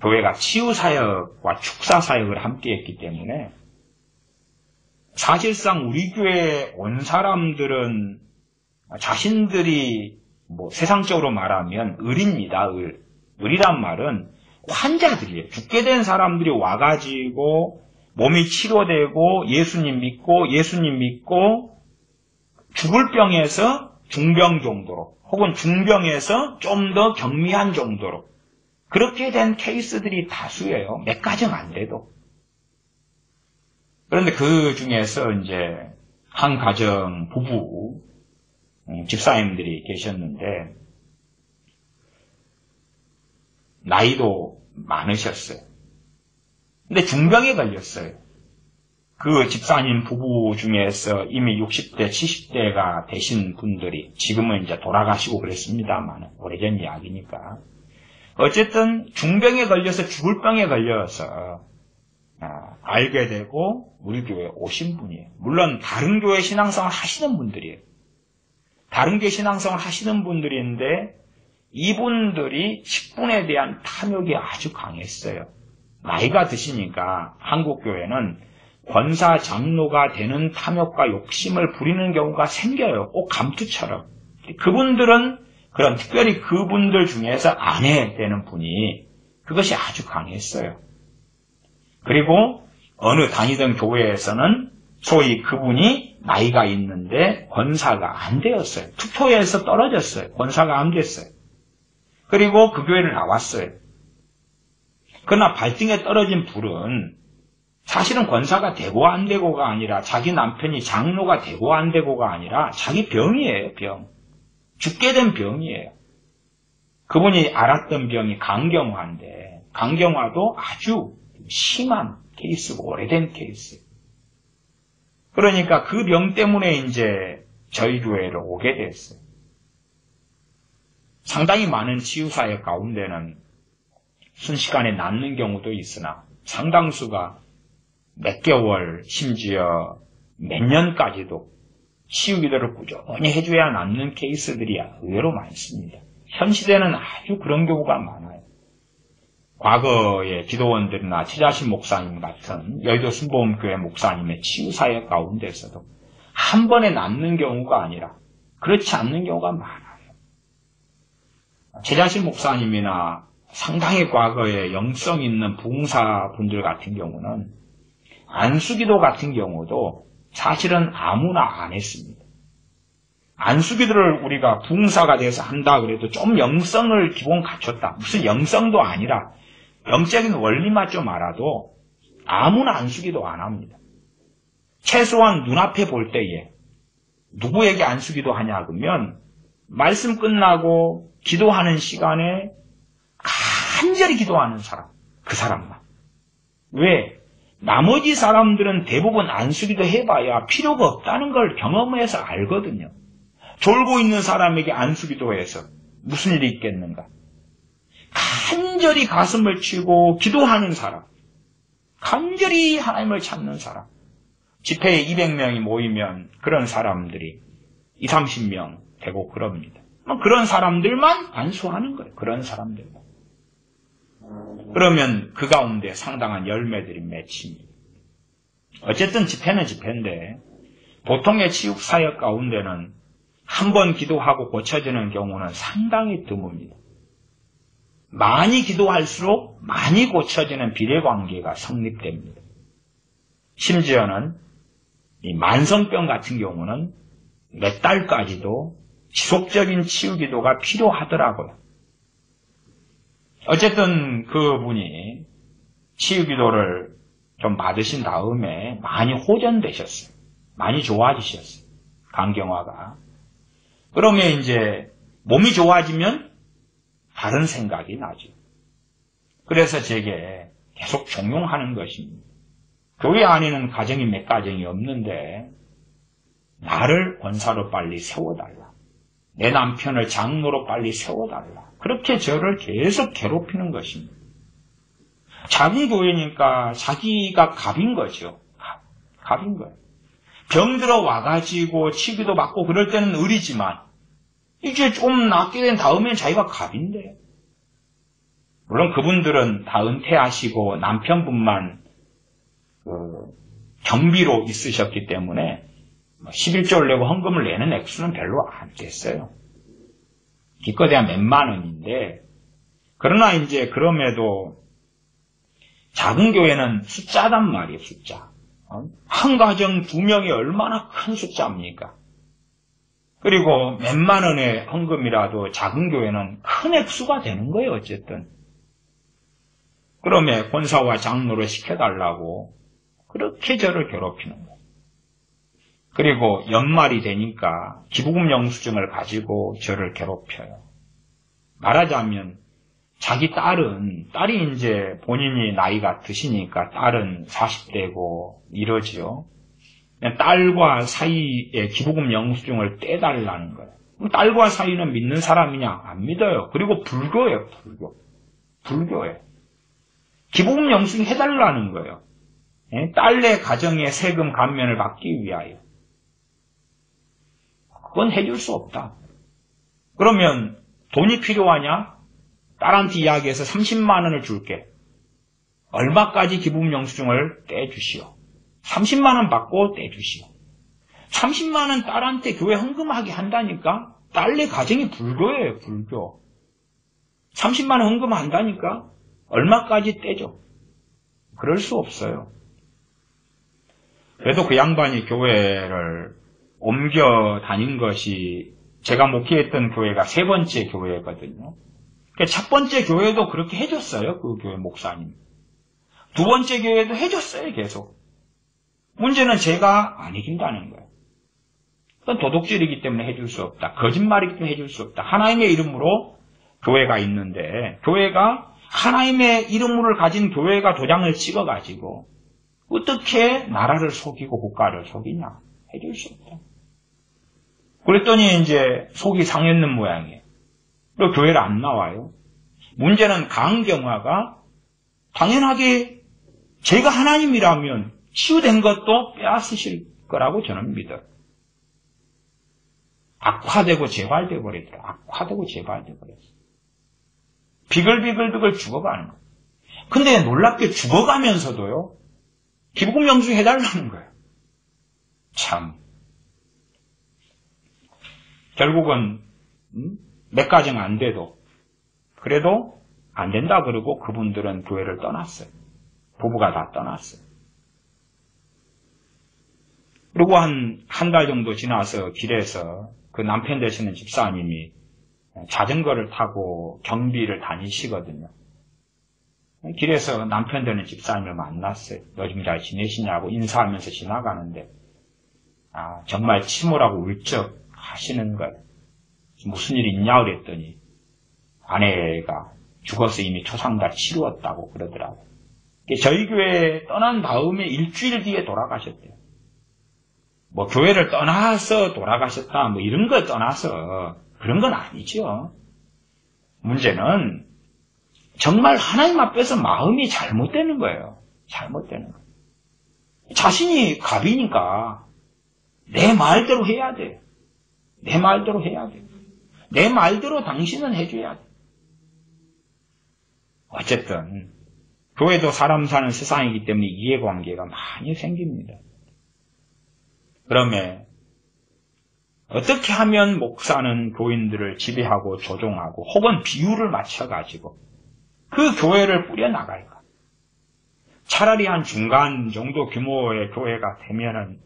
교회가 치유사역과 축사사역을 함께 했기 때문에 사실상 우리 교회에 온 사람들은 자신들이 세상적으로 말하면 을입니다. 을이란 말은 환자들이에요. 죽게 된 사람들이 와가지고 몸이 치료되고 예수님 믿고 죽을 병에서 중병 정도로 혹은 중병에서 좀 더 경미한 정도로 그렇게 된 케이스들이 다수예요. 몇 가정 안 돼도. 그런데 그 중에서 이제 한 가정 부부 집사님들이 계셨는데 나이도 많으셨어요. 근데 중병에 걸렸어요. 그 집사님 부부 중에서 이미 60대, 70대가 되신 분들이 지금은 이제 돌아가시고 그랬습니다만 오래전 이야기니까 어쨌든 중병에 걸려서 죽을 병에 걸려서 알게 되고 우리 교회에 오신 분이에요. 물론 다른 교회 신앙생활 하시는 분들이에요. 다른 교회 신앙생활 하시는 분들인데 이분들이 직분에 대한 탐욕이 아주 강했어요. 나이가 드시니까 한국교회는 권사 장로가 되는 탐욕과 욕심을 부리는 경우가 생겨요. 꼭 감투처럼. 그분들은 그런 특별히 그분들 중에서 아내 되는 분이 그것이 아주 강했어요. 그리고 어느 다니던 교회에서는 소위 그분이 나이가 있는데 권사가 안 되었어요. 투표에서 떨어졌어요. 권사가 안 됐어요. 그리고 그 교회를 나왔어요. 그러나 발등에 떨어진 불은 사실은 권사가 되고 안 되고가 아니라 자기 남편이 장로가 되고 안 되고가 아니라 자기 병이에요. 병. 죽게 된 병이에요. 그분이 앓았던 병이 간경화인데 간경화도 아주 심한 케이스고 오래된 케이스. 그러니까 그 병 때문에 이제 저희 교회로 오게 됐어요. 상당히 많은 치유사역 가운데는 순식간에 낫는 경우도 있으나 상당수가 몇 개월, 심지어 몇 년까지도 치유 기도를 꾸준히 해줘야 낫는 케이스들이 의외로 많습니다. 현 시대는 아주 그런 경우가 많아요. 과거의 기도원들이나 최자신 목사님 같은 여의도 순복음교회 목사님의 치유사역 가운데서도 한 번에 낫는 경우가 아니라 그렇지 않는 경우가 많아요. 최자신 목사님이나 상당히 과거에 영성 있는 부흥사분들 같은 경우는 안수기도 같은 경우도 사실은 아무나 안 했습니다. 안수기도를 우리가 부흥사가 돼서 한다 그래도 좀 영성을 기본 갖췄다. 무슨 영성도 아니라 영적인 원리만 좀 알아도 아무나 안수기도 안 합니다. 최소한 눈앞에 볼 때에 누구에게 안수기도 하냐 그러면 말씀 끝나고 기도하는 시간에 간절히 기도하는 사람, 그 사람만. 왜? 나머지 사람들은 대부분 안수기도 해봐야 필요가 없다는 걸 경험해서 알거든요. 졸고 있는 사람에게 안수기도해서 무슨 일이 있겠는가? 간절히 가슴을 치고 기도하는 사람, 간절히 하나님을 찾는 사람, 집회에 200명이 모이면 그런 사람들이 20, 30명 되고 그럽니다. 그런 사람들만 안수하는 거예요. 그런 사람들만. 그러면 그 가운데 상당한 열매들이 맺힙니다. 어쨌든 집회는 집회인데 보통의 치유사역 가운데는 한 번 기도하고 고쳐지는 경우는 상당히 드뭅니다. 많이 기도할수록 많이 고쳐지는 비례관계가 성립됩니다. 심지어는 이 만성병 같은 경우는 몇 달까지도 지속적인 치유기도가 필요하더라고요. 어쨌든 그분이 치유기도를 좀 받으신 다음에 많이 호전되셨어요. 많이 좋아지셨어요. 간경화가. 그러면 이제 몸이 좋아지면 다른 생각이 나죠. 그래서 제게 계속 종용하는 것입니다. 교회 안에는 가정이 몇 가정이 없는데 나를 권사로 빨리 세워달라. 내 남편을 장로로 빨리 세워달라. 그렇게 저를 계속 괴롭히는 것입니다. 자기 교회니까 자기가 갑인 거죠. 갑인 거예요. 병들어 와가지고 치기도 받고 그럴 때는 의리지만 이제 좀 낫게 된 다음엔 자기가 갑인데. 물론 그분들은 다 은퇴하시고 남편분만 경비로 있으셨기 때문에 11조를 내고 헌금을 내는 액수는 별로 안 됐어요. 기껏해야 몇만 원인데, 그러나 이제 그럼에도 작은 교회는 숫자단 말이에요, 숫자. 한 가정 2명이 얼마나 큰 숫자입니까? 그리고 몇만 원의 헌금이라도 작은 교회는 큰 액수가 되는 거예요, 어쨌든. 그러면 권사와 장로를 시켜달라고 그렇게 저를 괴롭히는 거예요. 그리고 연말이 되니까 기부금 영수증을 가지고 저를 괴롭혀요. 말하자면 자기 딸이 이제 본인이 나이가 드시니까 딸은 40대고 이러지요. 딸과 사이에 기부금 영수증을 떼달라는 거예요. 딸과 사이는 믿는 사람이냐? 안 믿어요. 그리고 불교예요, 불교예요. 기부금 영수증 해달라는 거예요. 딸내 가정의 세금 감면을 받기 위하여. 그건 해줄 수 없다. 그러면 돈이 필요하냐? 딸한테 이야기해서 30만 원을 줄게. 얼마까지 기부금 영수증을 떼주시오. 30만 원 받고 떼주시오. 30만 원 딸한테 교회 헌금하게 한다니까? 딸내 가정이 불교예요, 불교. 30만 원 헌금한다니까? 얼마까지 떼줘. 그럴 수 없어요. 그래도 그 양반이 교회를 옮겨 다닌 것이 제가 목회했던 교회가 3번째 교회거든요. 첫 번째 교회도 그렇게 해줬어요. 그 교회 목사님. 2번째 교회도 해줬어요. 계속. 문제는 제가 안 해준다는 거예요. 그건 도둑질이기 때문에 해줄 수 없다. 거짓말이기 때문에 해줄 수 없다. 하나님의 이름으로 교회가 있는데 교회가 하나님의 이름을 가진 교회가 도장을 찍어가지고 어떻게 나라를 속이고 국가를 속이냐? 해줄 수 없다. 그랬더니 이제 속이 상했는 모양이에요. 또 교회를 안 나와요. 문제는 강경화가 당연하게 제가 하나님이라면 치유된 것도 빼앗으실 거라고 저는 믿어요. 악화되고 재발되어 버리더라. 악화되고 재발되어 버렸어. 비글비글 죽어가는 거예요. 근데 놀랍게 죽어가면서도요, 기부금 영수해달라는 거예요. 참. 결국은, 몇 가정 안 돼도, 그래도 안 된다 그러고 그분들은 교회를 떠났어요. 부부가 다 떠났어요. 그리고 한 달 정도 지나서 길에서 그 남편 되시는 집사님이 자전거를 타고 경비를 다니시거든요. 길에서 남편 되는 집사님을 만났어요. 요즘 잘 지내시냐고 인사하면서 지나가는데, 정말 침울하고 울적 하시는 거예요. 무슨 일이 있냐 그랬더니, 아내가 죽어서 이미 초상 다 치루었다고 그러더라고요. 저희 교회 떠난 다음에 일주일 뒤에 돌아가셨대요. 뭐 교회를 떠나서 돌아가셨다 뭐 이런 거 떠나서 그런 건 아니죠. 문제는 정말 하나님 앞에서 마음이 잘못되는 거예요. 잘못되는 거예요. 자신이 갑이니까 내 말대로 해야 돼. 내 말대로 해야 돼. 내 말대로 당신은 해줘야 돼. 어쨌든 교회도 사람 사는 세상이기 때문에 이해관계가 많이 생깁니다. 그러면 어떻게 하면 목사는 교인들을 지배하고 조종하고 혹은 비율을 맞춰가지고 그 교회를 뿌려나갈까? 차라리 한 중간 정도 규모의 교회가 되면은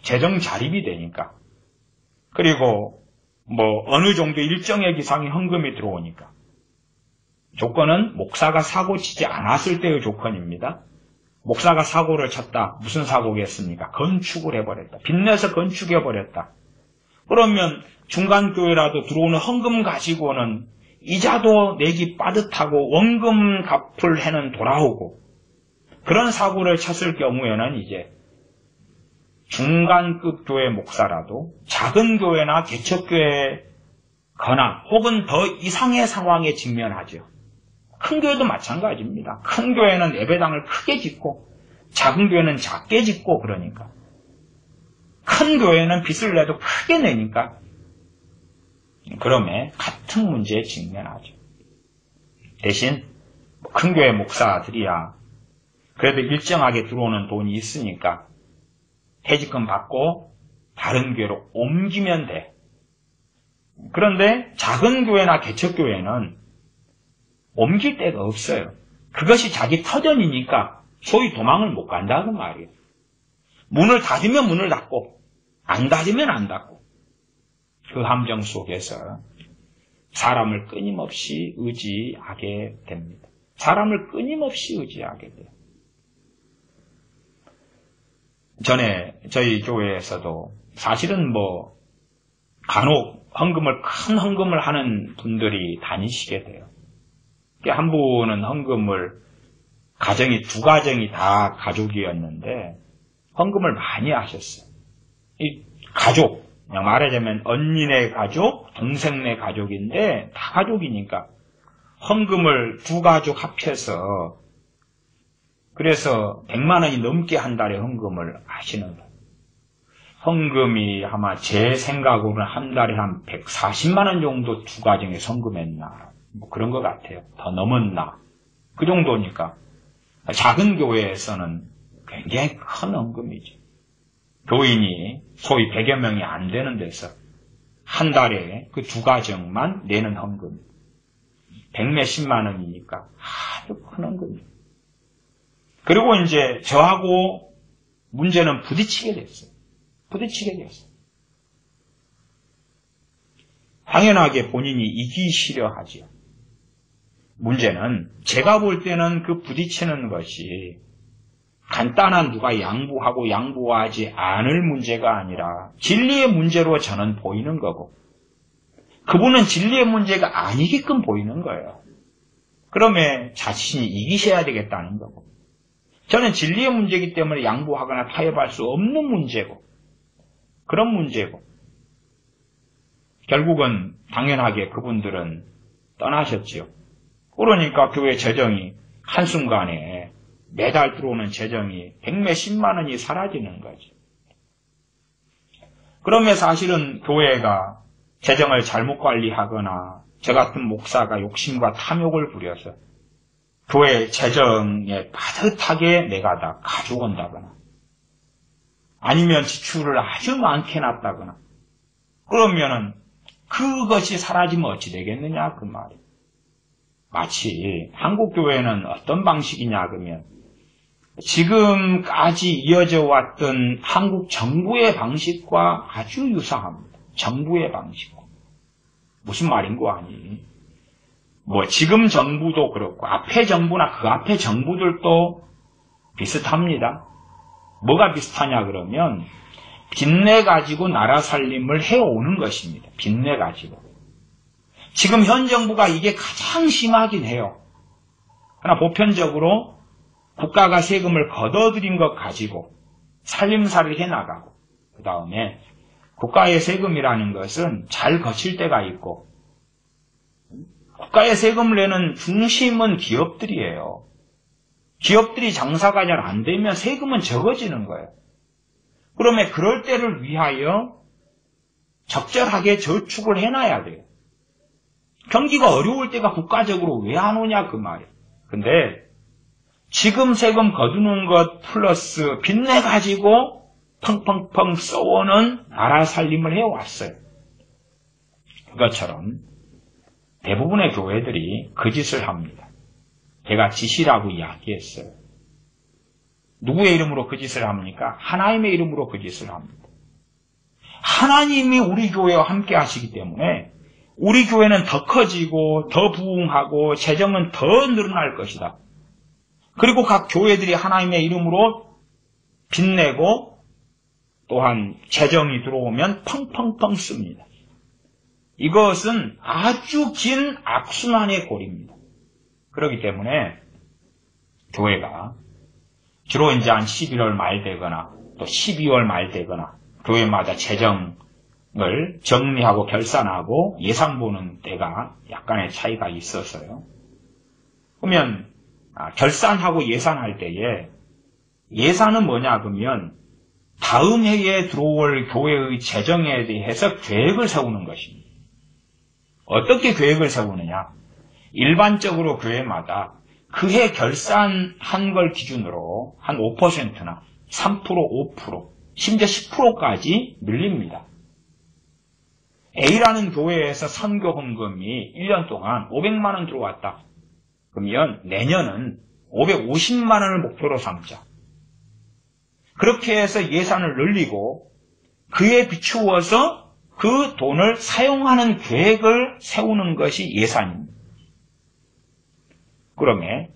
재정 자립이 되니까, 그리고 뭐 어느 정도 일정액 이상의 헌금이 들어오니까, 조건은 목사가 사고 치지 않았을 때의 조건입니다. 목사가 사고를 쳤다. 무슨 사고겠습니까? 건축을 해버렸다. 빚내서 건축해버렸다. 그러면 중간교회라도 들어오는 헌금 가지고는 이자도 내기 빠듯하고 원금 갚을 해는 돌아오고, 그런 사고를 쳤을 경우에는 이제 중간급 교회 목사라도 작은 교회나 개척교회 거나 혹은 더 이상의 상황에 직면하죠. 큰 교회도 마찬가지입니다. 큰 교회는 예배당을 크게 짓고 작은 교회는 작게 짓고 그러니까, 큰 교회는 빚을 내도 크게 내니까 그러면 같은 문제에 직면하죠. 대신 큰 교회 목사들이야 그래도 일정하게 들어오는 돈이 있으니까 퇴직금 받고 다른 교회로 옮기면 돼. 그런데 작은 교회나 개척교회는 옮길 데가 없어요. 그것이 자기 터전이니까 소위 도망을 못 간다는 말이에요. 문을 닫으면 문을 닫고 안 닫으면 안 닫고, 그 함정 속에서 사람을 끊임없이 의지하게 됩니다. 사람을 끊임없이 의지하게 돼요. 전에 저희 교회에서도 사실은 뭐 간혹 큰 헌금을 하는 분들이 다니시게 돼요. 한 분은 헌금을, 가정이 두 가정이 다 가족이었는데 헌금을 많이 하셨어요. 이 가족, 그냥 말하자면 언니네 가족, 동생네 가족인데 다 가족이니까 헌금을 두 가족 합해서, 그래서 100만 원이 넘게 한 달에 헌금을 하시는 거예요. 헌금이 아마 제 생각으로는 한 달에 한 140만 원 정도 두 가정에 헌금했나, 뭐 그런 것 같아요. 더 넘었나. 그 정도니까 작은 교회에서는 굉장히 큰 헌금이죠. 교인이 소위 100여 명이 안 되는 데서 한 달에 그 두 가정만 내는 헌금 100몇십만 원이니까 아주 큰 헌금이에요. 그리고 이제 저하고 문제는 부딪히게 됐어요. 당연하게 본인이 이기시려 하죠. 문제는 제가 볼 때는 그 부딪히는 것이 간단한 누가 양보하고 양보하지 않을 문제가 아니라 진리의 문제로 저는 보이는 거고, 그분은 진리의 문제가 아니게끔 보이는 거예요. 그러면 자신이 이기셔야 되겠다는 거고, 저는 진리의 문제이기 때문에 양보하거나 타협할 수 없는 문제고, 그런 문제고, 결국은 당연하게 그분들은 떠나셨지요. 그러니까 교회 재정이 한순간에 매달 들어오는 재정이 백몇십만 원이 사라지는 거죠. 그러면 사실은 교회가 재정을 잘못 관리하거나 저 같은 목사가 욕심과 탐욕을 부려서 교회 재정에 빠듯하게 내가다 가져온다거나 아니면 지출을 아주 많게 놨다거나 그러면은 그것이 사라지면 어찌 되겠느냐 그 말이에요. 마치 한국 교회는 어떤 방식이냐 그러면 지금까지 이어져 왔던 한국 정부의 방식과 아주 유사합니다. 정부의 방식과. 무슨 말인 거 아니? 지금 정부도 그렇고 앞에 정부나 그 앞에 정부들도 비슷합니다. 뭐가 비슷하냐 그러면 빚내 가지고 나라 살림을 해오는 것입니다. 빚내 가지고. 지금 현 정부가 이게 가장 심하긴 해요. 그러나 보편적으로 국가가 세금을 걷어들인 것 가지고 살림살이를 해나가고 그 다음에 국가의 세금이라는 것은 잘 거칠 때가 있고 국가의 세금을 내는 중심은 기업들이에요. 기업들이 장사가 잘 안 되면 세금은 적어지는 거예요. 그러면 그럴 때를 위하여 적절하게 저축을 해놔야 돼요. 경기가 어려울 때가 국가적으로 왜 안 오냐 그 말이에요. 근데 지금 세금 거두는 것 플러스 빚내가지고 펑펑펑 써오는 나라 살림을 해왔어요. 그것처럼 대부분의 교회들이 그 짓을 합니다. 제가 짓이라고 이야기했어요. 누구의 이름으로 그 짓을 합니까? 하나님의 이름으로 그 짓을 합니다. 하나님이 우리 교회와 함께 하시기 때문에 우리 교회는 더 커지고 더 부흥하고 재정은 더 늘어날 것이다. 그리고 각 교회들이 하나님의 이름으로 빚내고 또한 재정이 들어오면 펑펑펑 씁니다. 이것은 아주 긴 악순환의 고리입니다. 그렇기 때문에 교회가 주로 이제 한 11월 말 되거나 또 12월 말 되거나 교회마다 재정을 정리하고 결산하고 예산 보는 때가 약간의 차이가 있어서요. 그러면 결산하고 예산할 때에 예산은 뭐냐 그러면 다음 해에 들어올 교회의 재정에 대해서 계획을 세우는 것입니다. 어떻게 계획을 세우느냐? 일반적으로 교회마다 그 해 결산한 걸 기준으로 한 5%나 3%, 5%, 심지어 10%까지 늘립니다. A라는 교회에서 선교 헌금이 1년 동안 500만 원 들어왔다. 그러면 내년은 550만 원을 목표로 삼자. 그렇게 해서 예산을 늘리고 그에 비추어서 그 돈을 사용하는 계획을 세우는 것이 예산입니다. 그러면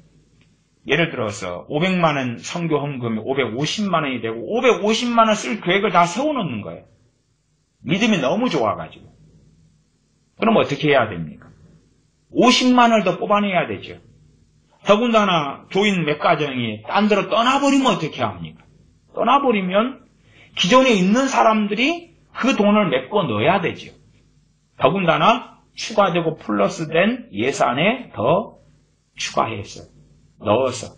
예를 들어서 500만 원 선교 헌금이 550만 원이 되고 550만 원 쓸 계획을 다 세워놓는 거예요. 믿음이 너무 좋아가지고. 그럼 어떻게 해야 됩니까? 50만 원을 더 뽑아내야 되죠. 더군다나 교인 몇 가정이 딴 데로 떠나버리면 어떻게 합니까? 떠나버리면 기존에 있는 사람들이 그 돈을 메꿔 넣어야 되죠. 더군다나 추가되고 플러스된 예산에 더 추가해서 넣어서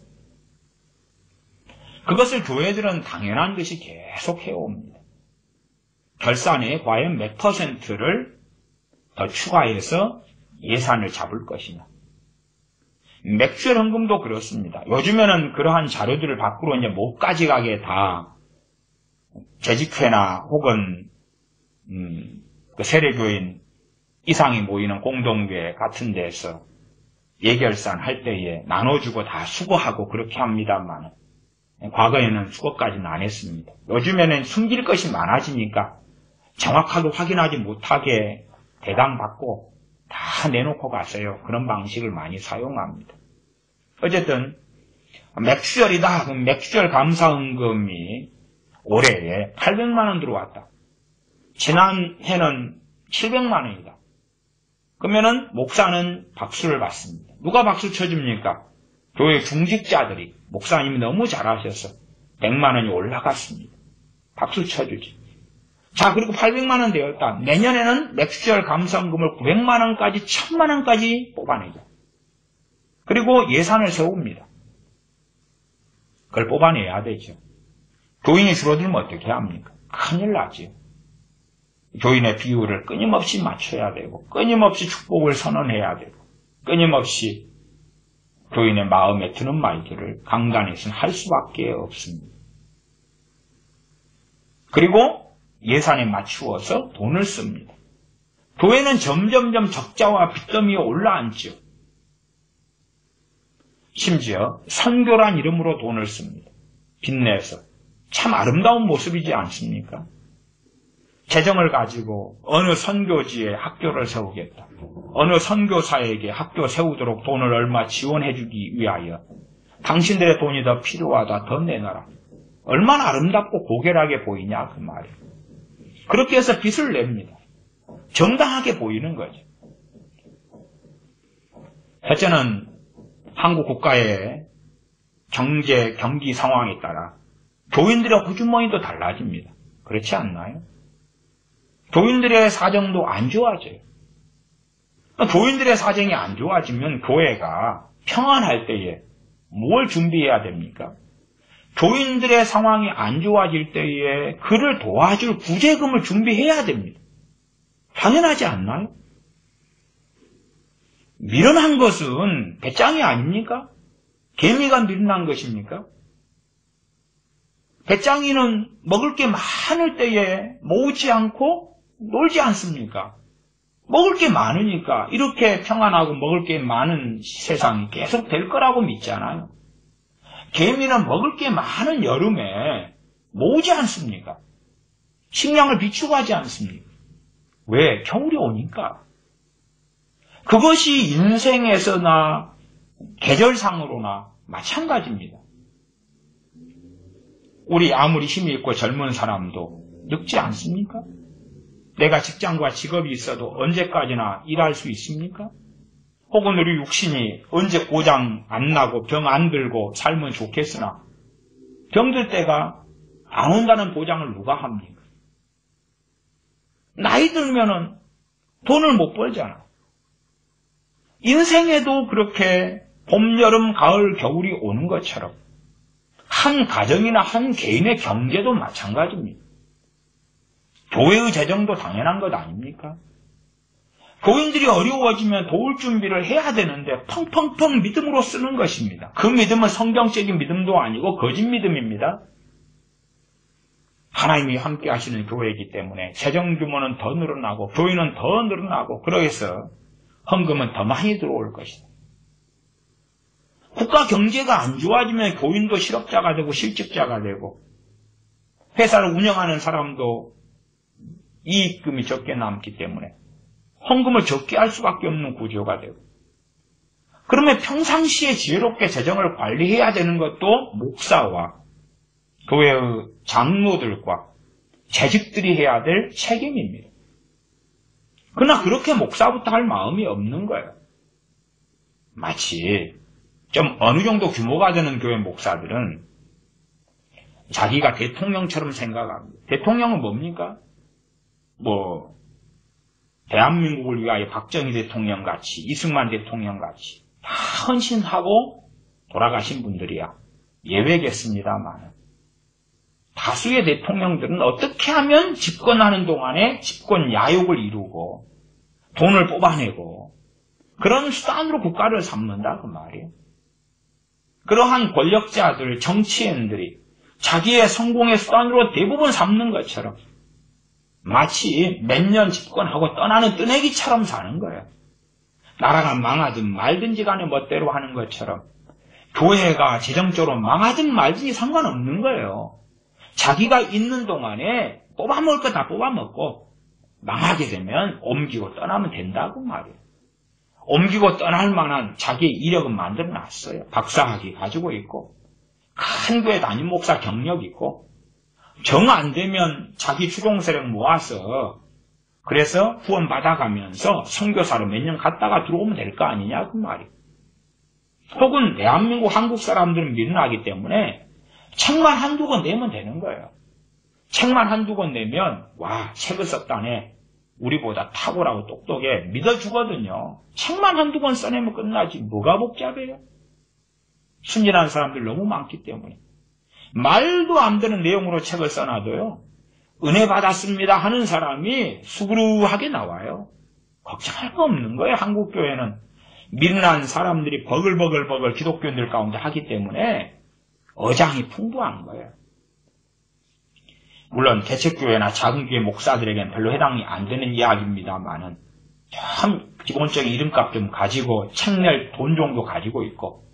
그것을 교회들은 당연한 듯이 계속 해옵니다. 결산에 과연 몇 %를 더 추가해서 예산을 잡을 것이냐. 맥주엘 헌금도 그렇습니다. 요즘에는 그러한 자료들을 밖으로 이제 못 가져가게 다 재직회나 혹은 그 세례교인 이상이 모이는 공동교회 같은 데서 예결산 할 때에 나눠주고 다 수거하고 그렇게 합니다만 과거에는 수거까지는 안 했습니다. 요즘에는 숨길 것이 많아지니까 정확하게 확인하지 못하게 대당받고 다 내놓고 가세요. 그런 방식을 많이 사용합니다. 어쨌든 맥주절이다. 그럼 맥주절 감사헌금이 올해에 800만 원 들어왔다. 지난해는 700만 원이다. 그러면은 목사는 박수를 받습니다. 누가 박수 쳐줍니까? 교회 중직자들이 목사님이 너무 잘하셔서 100만 원이 올라갔습니다. 박수 쳐주지. 자, 그리고 800만 원 되었다. 내년에는 맥주절 감사금을 900만 원까지 1000만 원까지 뽑아내자. 그리고 예산을 세웁니다. 그걸 뽑아내야 되죠. 교인이 줄어들면 어떻게 합니까? 큰일 나죠. 교인의 비율을 끊임없이 맞춰야 되고, 끊임없이 축복을 선언해야 되고, 끊임없이 교인의 마음에 드는 말들을 강단에서는 할 수밖에 없습니다. 그리고 예산에 맞추어서 돈을 씁니다. 교회는 점점점 적자와 빚더미에 올라앉죠. 심지어 선교란 이름으로 돈을 씁니다. 빚내서. 참 아름다운 모습이지 않습니까? 재정을 가지고 어느 선교지에 학교를 세우겠다. 어느 선교사에게 학교 세우도록 돈을 얼마 지원해주기 위하여 당신들의 돈이 더 필요하다. 더 내놔라. 얼마나 아름답고 고결하게 보이냐 그 말이에요. 그렇게 해서 빚을 냅니다. 정당하게 보이는 거죠. 첫째는 한국 국가의 경기 상황에 따라 교인들의 호주머니도 달라집니다. 그렇지 않나요? 교인들의 사정도 안 좋아져요. 교인들의 사정이 안 좋아지면 교회가 평안할 때에 뭘 준비해야 됩니까? 교인들의 상황이 안 좋아질 때에 그를 도와줄 구제금을 준비해야 됩니다. 당연하지 않나요? 미련한 것은 배짱이 아닙니까? 개미가 미련한 것입니까? 배짱이는 먹을 게 많을 때에 모으지 않고 놀지 않습니까? 먹을 게 많으니까 이렇게 평안하고 먹을 게 많은 세상이 계속 될 거라고 믿잖아요. 개미는 먹을 게 많은 여름에 모으지 않습니까? 식량을 비축하지 않습니까? 왜? 겨울이 오니까. 그것이 인생에서나 계절상으로나 마찬가지입니다. 우리 아무리 힘이 있고 젊은 사람도 늙지 않습니까? 내가 직장과 직업이 있어도 언제까지나 일할 수 있습니까? 혹은 우리 육신이 언제 고장 안 나고 병 안 들고 살면 좋겠으나 병들 때가 안 온다는 보장을 누가 합니까? 나이 들면은 돈을 못 벌잖아. 인생에도 그렇게 봄, 여름, 가을, 겨울이 오는 것처럼 한 가정이나 한 개인의 경제도 마찬가지입니다. 교회의 재정도 당연한 것 아닙니까? 교인들이 어려워지면 도울 준비를 해야 되는데 펑펑펑 믿음으로 쓰는 것입니다. 그 믿음은 성경적인 믿음도 아니고 거짓 믿음입니다. 하나님이 함께 하시는 교회이기 때문에 재정 규모는 더 늘어나고 교인은 더 늘어나고 그래서 헌금은 더 많이 들어올 것이다. 국가 경제가 안 좋아지면 교인도 실업자가 되고 실직자가 되고 회사를 운영하는 사람도 이익금이 적게 남기 때문에 헌금을 적게 할 수밖에 없는 구조가 되고 그러면 평상시에 지혜롭게 재정을 관리해야 되는 것도 목사와 교회의 장로들과 재직들이 해야 될 책임입니다. 그러나 그렇게 목사부터 할 마음이 없는 거예요. 마치 좀 어느 정도 규모가 되는 교회 목사들은 자기가 대통령처럼 생각합니다. 대통령은 뭡니까? 대한민국을 위하여 박정희 대통령 같이, 이승만 대통령 같이 다 헌신하고 돌아가신 분들이야. 예외겠습니다만. 다수의 대통령들은 어떻게 하면 집권하는 동안에 집권 야욕을 이루고 돈을 뽑아내고 그런 수단으로 국가를 삼는다 그 말이에요. 그러한 권력자들, 정치인들이 자기의 성공의 수단으로 대부분 삼는 것처럼 마치 몇 년 집권하고 떠나는 뜨내기처럼 사는 거예요. 나라가 망하든 말든지 간에 멋대로 하는 것처럼 교회가 재정적으로 망하든 말든지 상관없는 거예요. 자기가 있는 동안에 뽑아먹을 거 다 뽑아먹고 망하게 되면 옮기고 떠나면 된다고 말이에요. 옮기고 떠날 만한 자기의 이력은 만들어놨어요. 박사학위 가지고 있고 큰 교회 담임 목사 경력 있고 정 안 되면 자기 추종세력 모아서 그래서 후원 받아가면서 선교사로 몇 년 갔다가 들어오면 될 거 아니냐 그 말이에요. 혹은 대한민국 한국 사람들은 미련하기 때문에 책만 한두 권 내면 되는 거예요. 책만 한두 권 내면 와, 책을 썼다네. 우리보다 탁월하고 똑똑해. 믿어주거든요. 책만 한두 권 써내면 끝나지. 뭐가 복잡해요? 순진한 사람들 너무 많기 때문에. 말도 안 되는 내용으로 책을 써놔도요. 은혜 받았습니다 하는 사람이 수그루하게 나와요. 걱정할 거 없는 거예요. 한국교회는. 미련한 사람들이 버글버글 기독교인들 가운데 하기 때문에 어장이 풍부한 거예요. 물론 개척교회나 작은 교회 목사들에게는 별로 해당이 안 되는 이야기입니다만은 참 기본적인 이름값 좀 가지고 책 낼 돈 정도 가지고 있고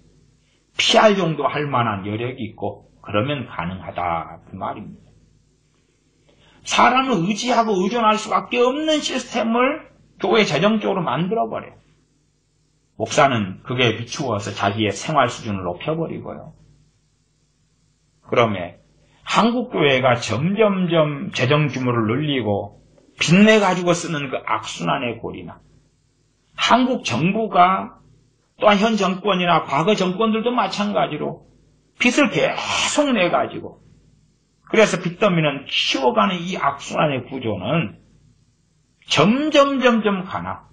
PR 정도 할 만한 여력이 있고 그러면 가능하다 그 말입니다. 사람을 의지하고 의존할 수밖에 없는 시스템을 교회 재정적으로 만들어버려요. 목사는 그게 비추어서 자기의 생활 수준을 높여버리고요. 그러면 한국교회가 점점점 재정 규모를 늘리고 빚내가지고 쓰는 그 악순환의 고리나 한국 정부가 또한 현 정권이나 과거 정권들도 마찬가지로 빚을 계속 내가지고 그래서 빚더미는 키워가는 이 악순환의 구조는 점점 가나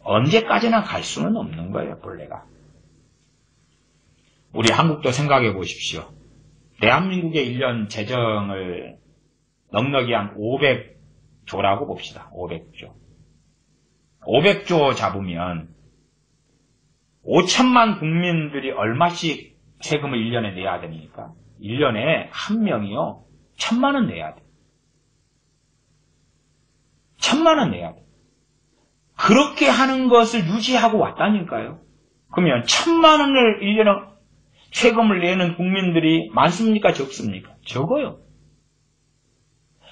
언제까지나 갈 수는 없는 거예요, 본래가. 우리 한국도 생각해 보십시오. 대한민국의 1년 재정을 넉넉히 한 500조라고 봅시다. 500조. 500조 잡으면 5천만 국민들이 얼마씩 세금을 1년에 내야 됩니까? 1년에 한 명이요. 1,000만 원 내야 돼. 1,000만 원 내야 돼. 그렇게 하는 것을 유지하고 왔다니까요. 그러면 1,000만 원을 1년에 세금을 내는 국민들이 많습니까? 적습니까? 적어요.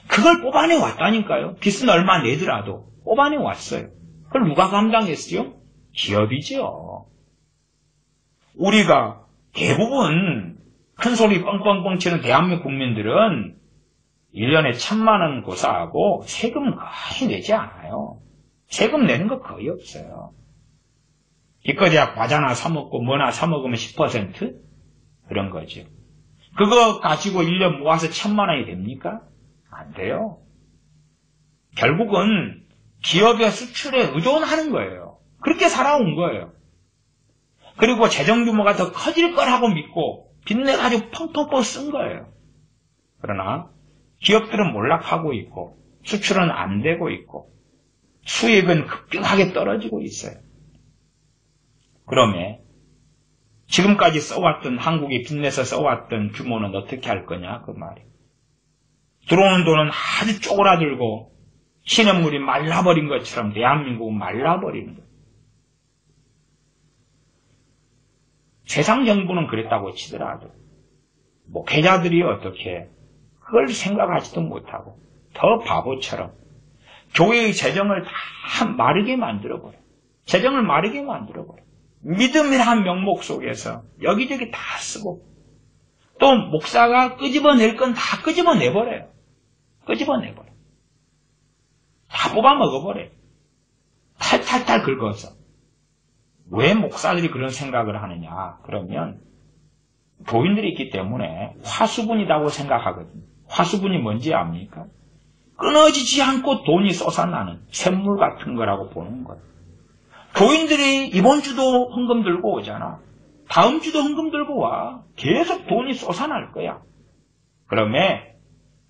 그걸 뽑아내 왔다니까요. 빚은 얼마 내더라도 뽑아내 왔어요. 그걸 누가 감당했어요? 기업이죠. 우리가 대부분 큰 소리 뻥뻥뻥 치는 대한민국 국민들은 1년에 1,000만 원 고사하고 세금 거의 내지 않아요. 세금 내는 거 거의 없어요. 기껏해야 과자나 사먹고 뭐나 사먹으면 10% 그런 거죠. 그거 가지고 1년 모아서 1,000만 원이 됩니까? 안 돼요. 결국은 기업의 수출에 의존하는 거예요. 그렇게 살아온 거예요. 그리고 재정 규모가 더 커질 거라고 믿고 빚내가지고 펑펑펑 쓴 거예요. 그러나 기업들은 몰락하고 있고 수출은 안 되고 있고 수입은 급격하게 떨어지고 있어요. 그러면 지금까지 써왔던 한국이 빚내서 써왔던 규모는 어떻게 할 거냐 그 말이에요. 들어오는 돈은 아주 쪼그라들고 시냇물이 말라버린 것처럼 대한민국은 말라버리는 거예요. 세상 정부는 그랬다고 치더라도 목회자들이 어떻게 그걸 생각하지도 못하고 더 바보처럼 교회의 재정을 다 마르게 만들어버려요. 재정을 마르게 만들어버려요. 믿음이라는 명목 속에서 여기저기 다 쓰고 또 목사가 끄집어낼 건 다 끄집어내버려요. 끄집어내버려요. 다 뽑아먹어버려요. 탈탈탈 긁어서. 왜 목사들이 그런 생각을 하느냐? 그러면 교인들이 있기 때문에 화수분이라고 생각하거든요. 화수분이 뭔지 압니까? 끊어지지 않고 돈이 쏟아나는 샘물 같은 거라고 보는 거예요. 교인들이 이번 주도 헌금 들고 오잖아. 다음 주도 헌금 들고 와. 계속 돈이 쏟아날 거야. 그러면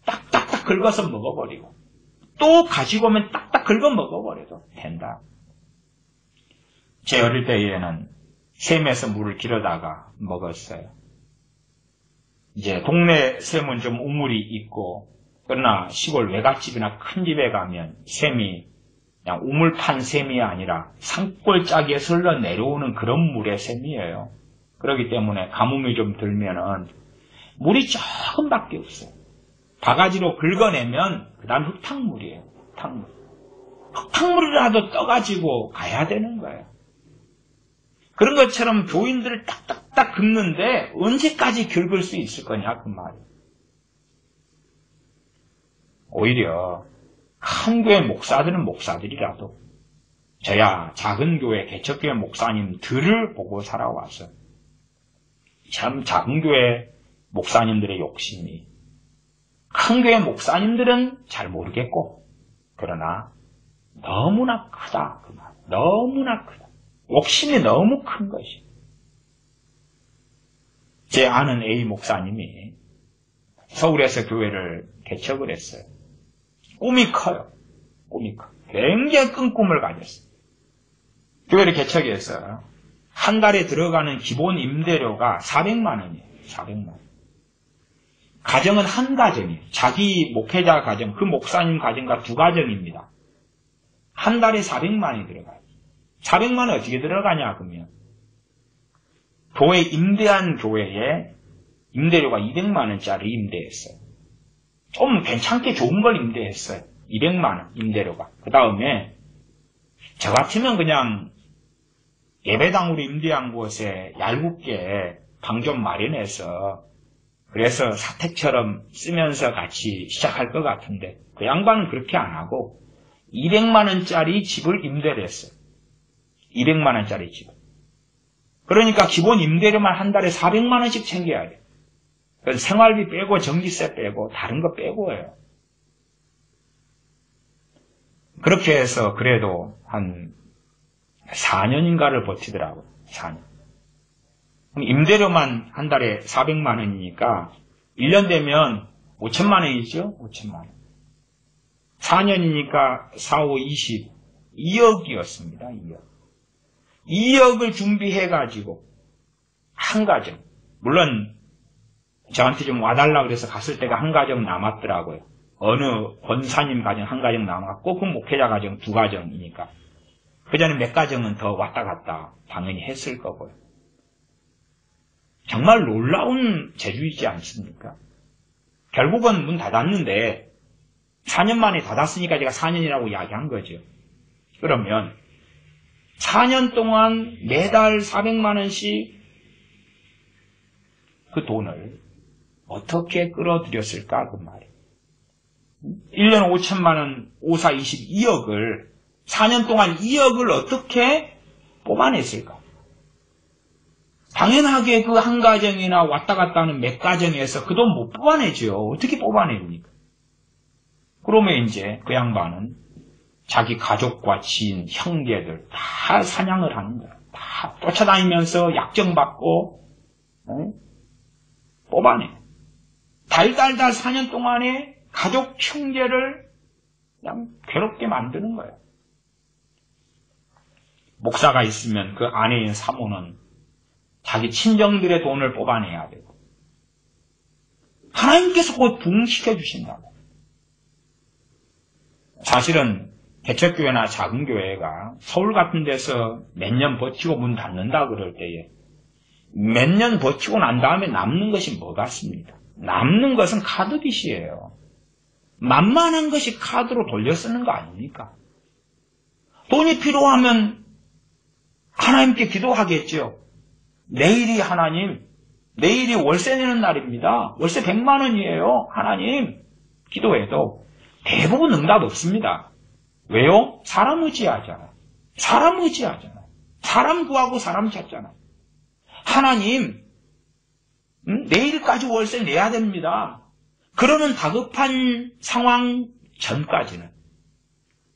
딱딱딱 긁어서 먹어버리고 또 가지고 오면 딱딱 긁어 먹어버려도 된다. 제 어릴 때에는 샘에서 물을 길어다가 먹었어요. 이제 동네 샘은 좀 우물이 있고 그러나 시골 외갓집이나 큰 집에 가면 샘이 그냥 우물판 샘이 아니라 산골짜기에서 흘러내려오는 그런 물의 샘이에요. 그렇기 때문에 가뭄이 좀 들면은 물이 조금밖에 없어요. 바가지로 긁어내면 그 다음 흙탕물이에요. 흙탕물. 흙탕물이라도 떠가지고 가야 되는 거예요. 그런 것처럼 교인들을 딱딱딱 긁는데 언제까지 긁을 수 있을 거냐 그 말이에요. 오히려 큰 교회 목사들은 목사들이라도 저야 작은 교회, 개척교회 목사님들을 보고 살아와서 참 작은 교회 목사님들의 욕심이, 큰 교회 목사님들은 잘 모르겠고, 그러나 너무나 크다 그 말. 너무나 크다. 욕심이 너무 큰 것이. 제 아는 A 목사님이 서울에서 교회를 개척을 했어요. 꿈이 커요. 꿈이 커. 굉장히 큰 꿈을 가졌어요. 교회를 개척해서 한 달에 들어가는 기본 임대료가 400만 원이에요. 400만 원. 가정은 한 가정이에요. 자기 목회자 가정, 그 목사님 가정과 두 가정입니다. 한 달에 400만 원이 들어가요. 400만 원 어떻게 들어가냐 그러면 교회 임대한 교회에 임대료가 200만 원짜리 임대했어요. 좀 괜찮게 좋은 걸 임대했어요. 200만 원 임대료가. 그 다음에 저 같으면 그냥 예배당으로 임대한 곳에 얄궂게 방 좀 마련해서 그래서 사택처럼 쓰면서 같이 시작할 것 같은데 그 양반은 그렇게 안 하고 200만 원짜리 집을 임대를 했어요. 200만 원짜리 집을. 그러니까 기본 임대료만 한 달에 400만 원씩 챙겨야 돼요. 그래서 생활비 빼고 전기세 빼고 다른 거 빼고예요. 그렇게 해서 그래도 한 4년인가를 버티더라고요. 4년. 그럼 임대료만 한 달에 400만 원이니까 1년 되면 5천만 원이죠? 5천만 원. 4년이니까 4, 5, 20. 2억이었습니다. 2억. 2억을 준비해가지고 한 가정. 물론 저한테 좀 와달라 그래서 갔을 때가 한 가정 남았더라고요. 어느 권사님 가정 한 가정 남았고 그 목회자 가정 두 가정이니까. 그 전에 몇 가정은 더 왔다 갔다 당연히 했을 거고요. 정말 놀라운 재주이지 않습니까? 결국은 문 닫았는데 4년 만에 닫았으니까 제가 4년이라고 이야기한 거죠. 그러면 4년 동안 매달 400만 원씩 그 돈을 어떻게 끌어들였을까 그 말이에요. 1년 5천만 원, 5, 4, 22억을 4년 동안 2억을 어떻게 뽑아냈을까? 당연하게 그 한 가정이나 왔다 갔다 하는 몇 가정에서 그 돈 못 뽑아내죠. 어떻게 뽑아냅니까? 그러면 이제 그 양반은 자기 가족과 지인, 형제들 다 사냥을 하는 거예요. 다 쫓아다니면서 약정받고 뽑아내. 달달달 4년 동안에 가족, 형제를 그냥 괴롭게 만드는 거예요. 목사가 있으면 그 아내인 사모는 자기 친정들의 돈을 뽑아내야 되고 하나님께서 곧 부흥시켜 주신다고. 사실은 개척교회나 작은 교회가 서울 같은 데서 몇 년 버티고 문 닫는다 그럴 때에 몇 년 버티고 난 다음에 남는 것이 뭐 같습니까? 남는 것은 카드빚이에요. 만만한 것이 카드로 돌려 쓰는 거 아닙니까? 돈이 필요하면 하나님께 기도하겠죠. 내일이 하나님, 내일이 월세 내는 날입니다. 월세 100만 원이에요. 하나님, 기도해도 대부분 응답 없습니다. 왜요? 사람 의지하잖아요. 사람 의지하잖아요. 사람 구하고 사람 찾잖아요. 하나님, 내일까지 월세 내야 됩니다. 그러는 다급한 상황 전까지는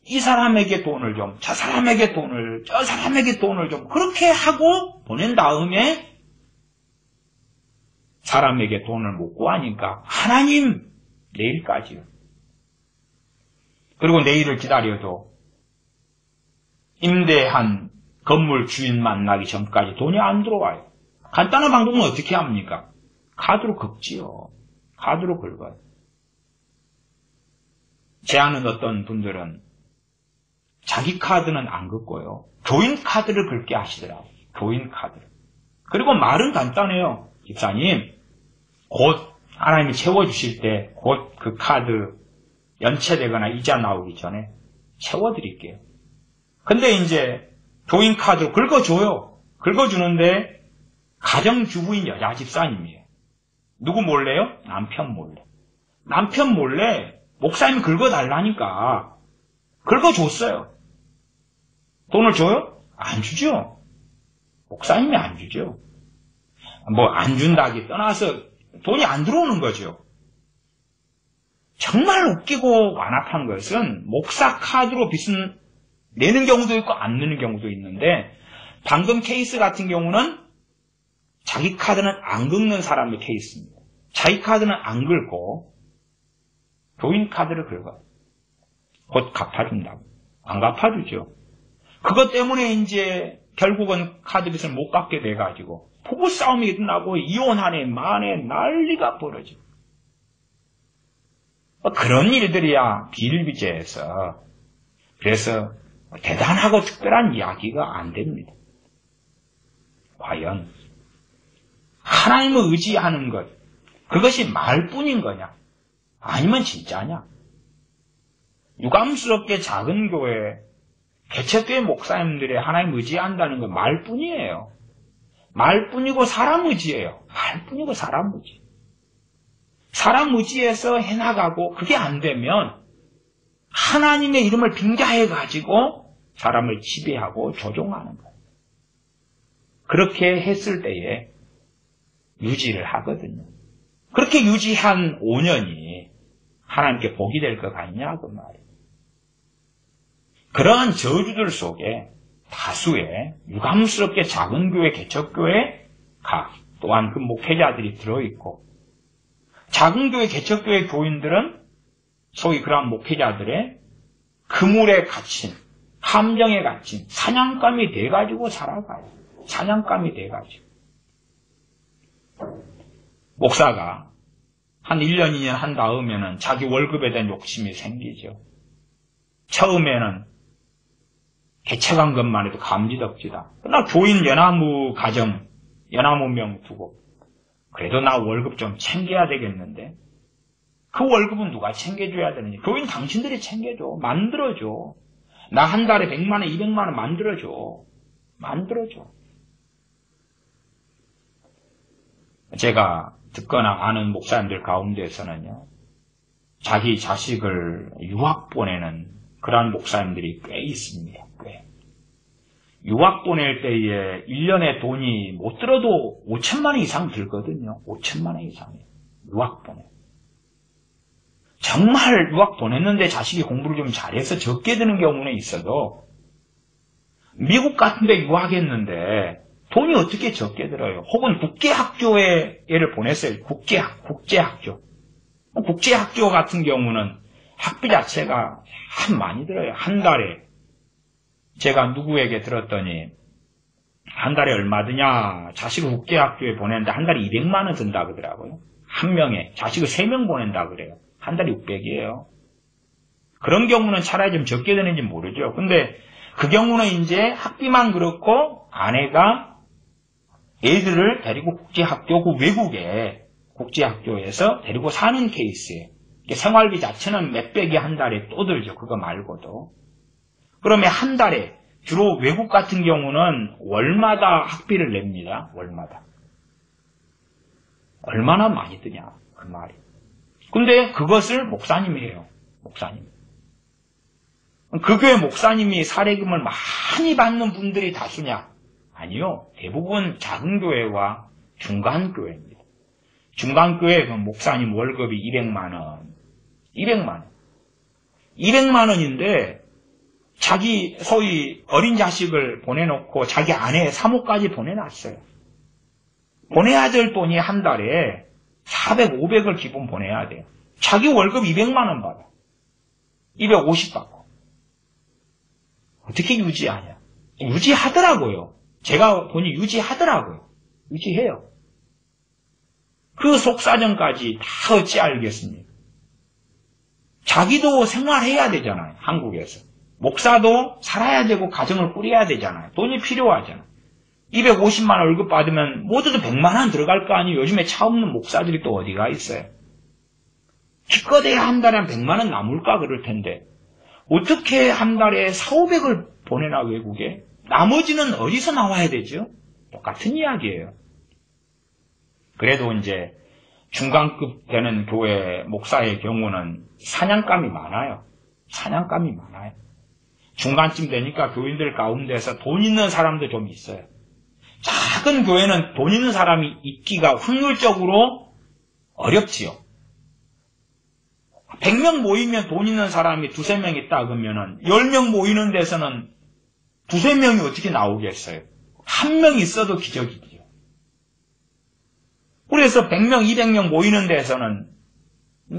이 사람에게 돈을 좀, 저 사람에게 돈을, 저 사람에게 돈을 좀 그렇게 하고 보낸 다음에 사람에게 돈을 못 구하니까 하나님 내일까지요. 그리고 내일을 기다려도 임대한 건물 주인 만나기 전까지 돈이 안 들어와요. 간단한 방법은 어떻게 합니까? 카드로 긁지요. 카드로 긁어요. 제 아는 어떤 분들은 자기 카드는 안 긁고요. 교인 카드를 긁게 하시더라고요. 교인 카드를. 그리고 말은 간단해요. 집사님, 곧 하나님이 채워주실 때 곧 그 카드 연체되거나 이자 나오기 전에 채워드릴게요. 근데 이제 교인 카드로 긁어줘요. 긁어주는데 가정주부인 여자 집사님이에요. 누구 몰래요? 남편 몰래. 남편 몰래 목사님이 긁어달라니까 긁어줬어요. 돈을 줘요? 안 주죠. 목사님이 안 주죠. 뭐 안 준다기 떠나서 돈이 안 들어오는 거죠. 정말 웃기고 완악한 것은 목사 카드로 빚은 내는 경우도 있고 안 내는 경우도 있는데 방금 케이스 같은 경우는 자기 카드는 안 긁는 사람의 케이스입니다. 자기 카드는 안 긁고 교인 카드를 긁어요. 곧 갚아준다고. 안 갚아주죠. 그것 때문에 이제 결국은 카드 빚을 못 갚게 돼가지고 부부싸움이 일어나고 이혼하네 마네 난리가 벌어져. 그런 일들이야 비일비재해서. 그래서 대단하고 특별한 이야기가 안 됩니다. 과연 하나님을 의지하는 것, 그것이 말뿐인 거냐? 아니면 진짜냐? 유감스럽게 작은 교회, 개척교회 목사님들이 하나님 의지한다는 건 말뿐이에요. 말뿐이고 사람 의지예요. 말뿐이고 사람 의지. 사람 의지에서 해나가고 그게 안 되면 하나님의 이름을 빙자해가지고 사람을 지배하고 조종하는 거예요. 그렇게 했을 때에 유지를 하거든요. 그렇게 유지한 5년이 하나님께 복이 될 것 같냐 그 말이에요. 그러한 저주들 속에 다수의 유감스럽게 작은 교회, 개척교회 또한 그 목회자들이 들어있고 작은 교회, 개척교회 교인들은 소위 그러한 목회자들의 그물에 갇힌, 함정에 갇힌 사냥감이 돼가지고 살아가요. 사냥감이 돼가지고. 목사가 한 1년, 2년 한 다음에는 자기 월급에 대한 욕심이 생기죠. 처음에는 개척한 것만 해도 감지덕지다. 나 교인 연합무 가정, 연합무명 두고 그래도 나 월급 좀 챙겨야 되겠는데 그 월급은 누가 챙겨줘야 되느냐. 교인 당신들이 챙겨줘. 만들어줘. 나 한 달에 100만 원, 200만 원 만들어줘. 만들어줘. 제가 듣거나 아는 목사님들 가운데서는요. 자기 자식을 유학 보내는 그러한 목사님들이 꽤 있습니다. 꽤. 유학 보낼 때에 1년에 돈이 못 들어도 5천만 원 이상 들거든요. 5천만 원 이상이에요. 유학 보내. 정말 유학 보냈는데 자식이 공부를 좀 잘해서 적게 드는 경우는 있어도 미국 같은 데 유학했는데 돈이 어떻게 적게 들어요? 혹은 국제학교에 얘를 보냈어요. 국제학교. 국제학교 같은 경우는 학비 자체가 참 많이 들어요. 한 달에. 제가 누구에게 들었더니 한 달에 얼마 드냐? 자식을 국제학교에 보내는데 한 달에 200만 원 든다 그러더라고요. 한 명에 자식을 3명 보낸다 그래요. 한 달에 600이에요. 그런 경우는 차라리 좀 적게 드는지 모르죠. 근데 그 경우는 이제 학비만 그렇고 아내가 애들을 데리고 국제학교, 그 외국에 국제학교에서 데리고 사는 케이스예요. 생활비 자체는 몇백이 한 달에 또 들죠. 그거 말고도. 그러면 한 달에 주로 외국 같은 경우는 월마다 학비를 냅니다. 월마다. 얼마나 많이 드냐 그 말이. 근데 그것을 목사님이 해요. 목사님. 그 교회 목사님이 사례금을 많이 받는 분들이 다수냐? 아니요. 대부분 작은 교회와 중간 교회입니다. 중간 교회 그 목사님 월급이 200만 원. 200만 원. 200만 원인데 자기 소위 어린 자식을 보내놓고 자기 아내 사모까지 보내놨어요. 보내야 될 돈이 한 달에 400, 500을 기본 보내야 돼요. 자기 월급 200만 원 받아. 250 받고. 어떻게 유지하냐? 유지하더라고요. 제가 보니 유지하더라고요. 유지해요. 그 속사정까지 다 어찌 알겠습니까? 자기도 생활해야 되잖아요. 한국에서. 목사도 살아야 되고 가정을 꾸려야 되잖아요. 돈이 필요하잖아요. 250만 원 월급 받으면 모두도 100만 원 들어갈 거 아니에요. 요즘에 차 없는 목사들이 또 어디가 있어요. 기껏해야 한 달에 한 100만 원 남을까 그럴 텐데 어떻게 한 달에 4,500을 보내나 외국에? 나머지는 어디서 나와야 되죠? 똑같은 이야기예요. 그래도 이제 중간급 되는 교회 목사의 경우는 사냥감이 많아요. 사냥감이 많아요. 중간쯤 되니까 교인들 가운데서 돈 있는 사람도 좀 있어요. 작은 교회는 돈 있는 사람이 있기가 확률적으로 어렵지요. 100명 모이면 돈 있는 사람이 2~3명 있다 그러면은 10명 모이는 데서는 2~3명이 어떻게 나오겠어요? 1명 있어도 기적이죠. 그래서 100명, 200명 모이는 데서는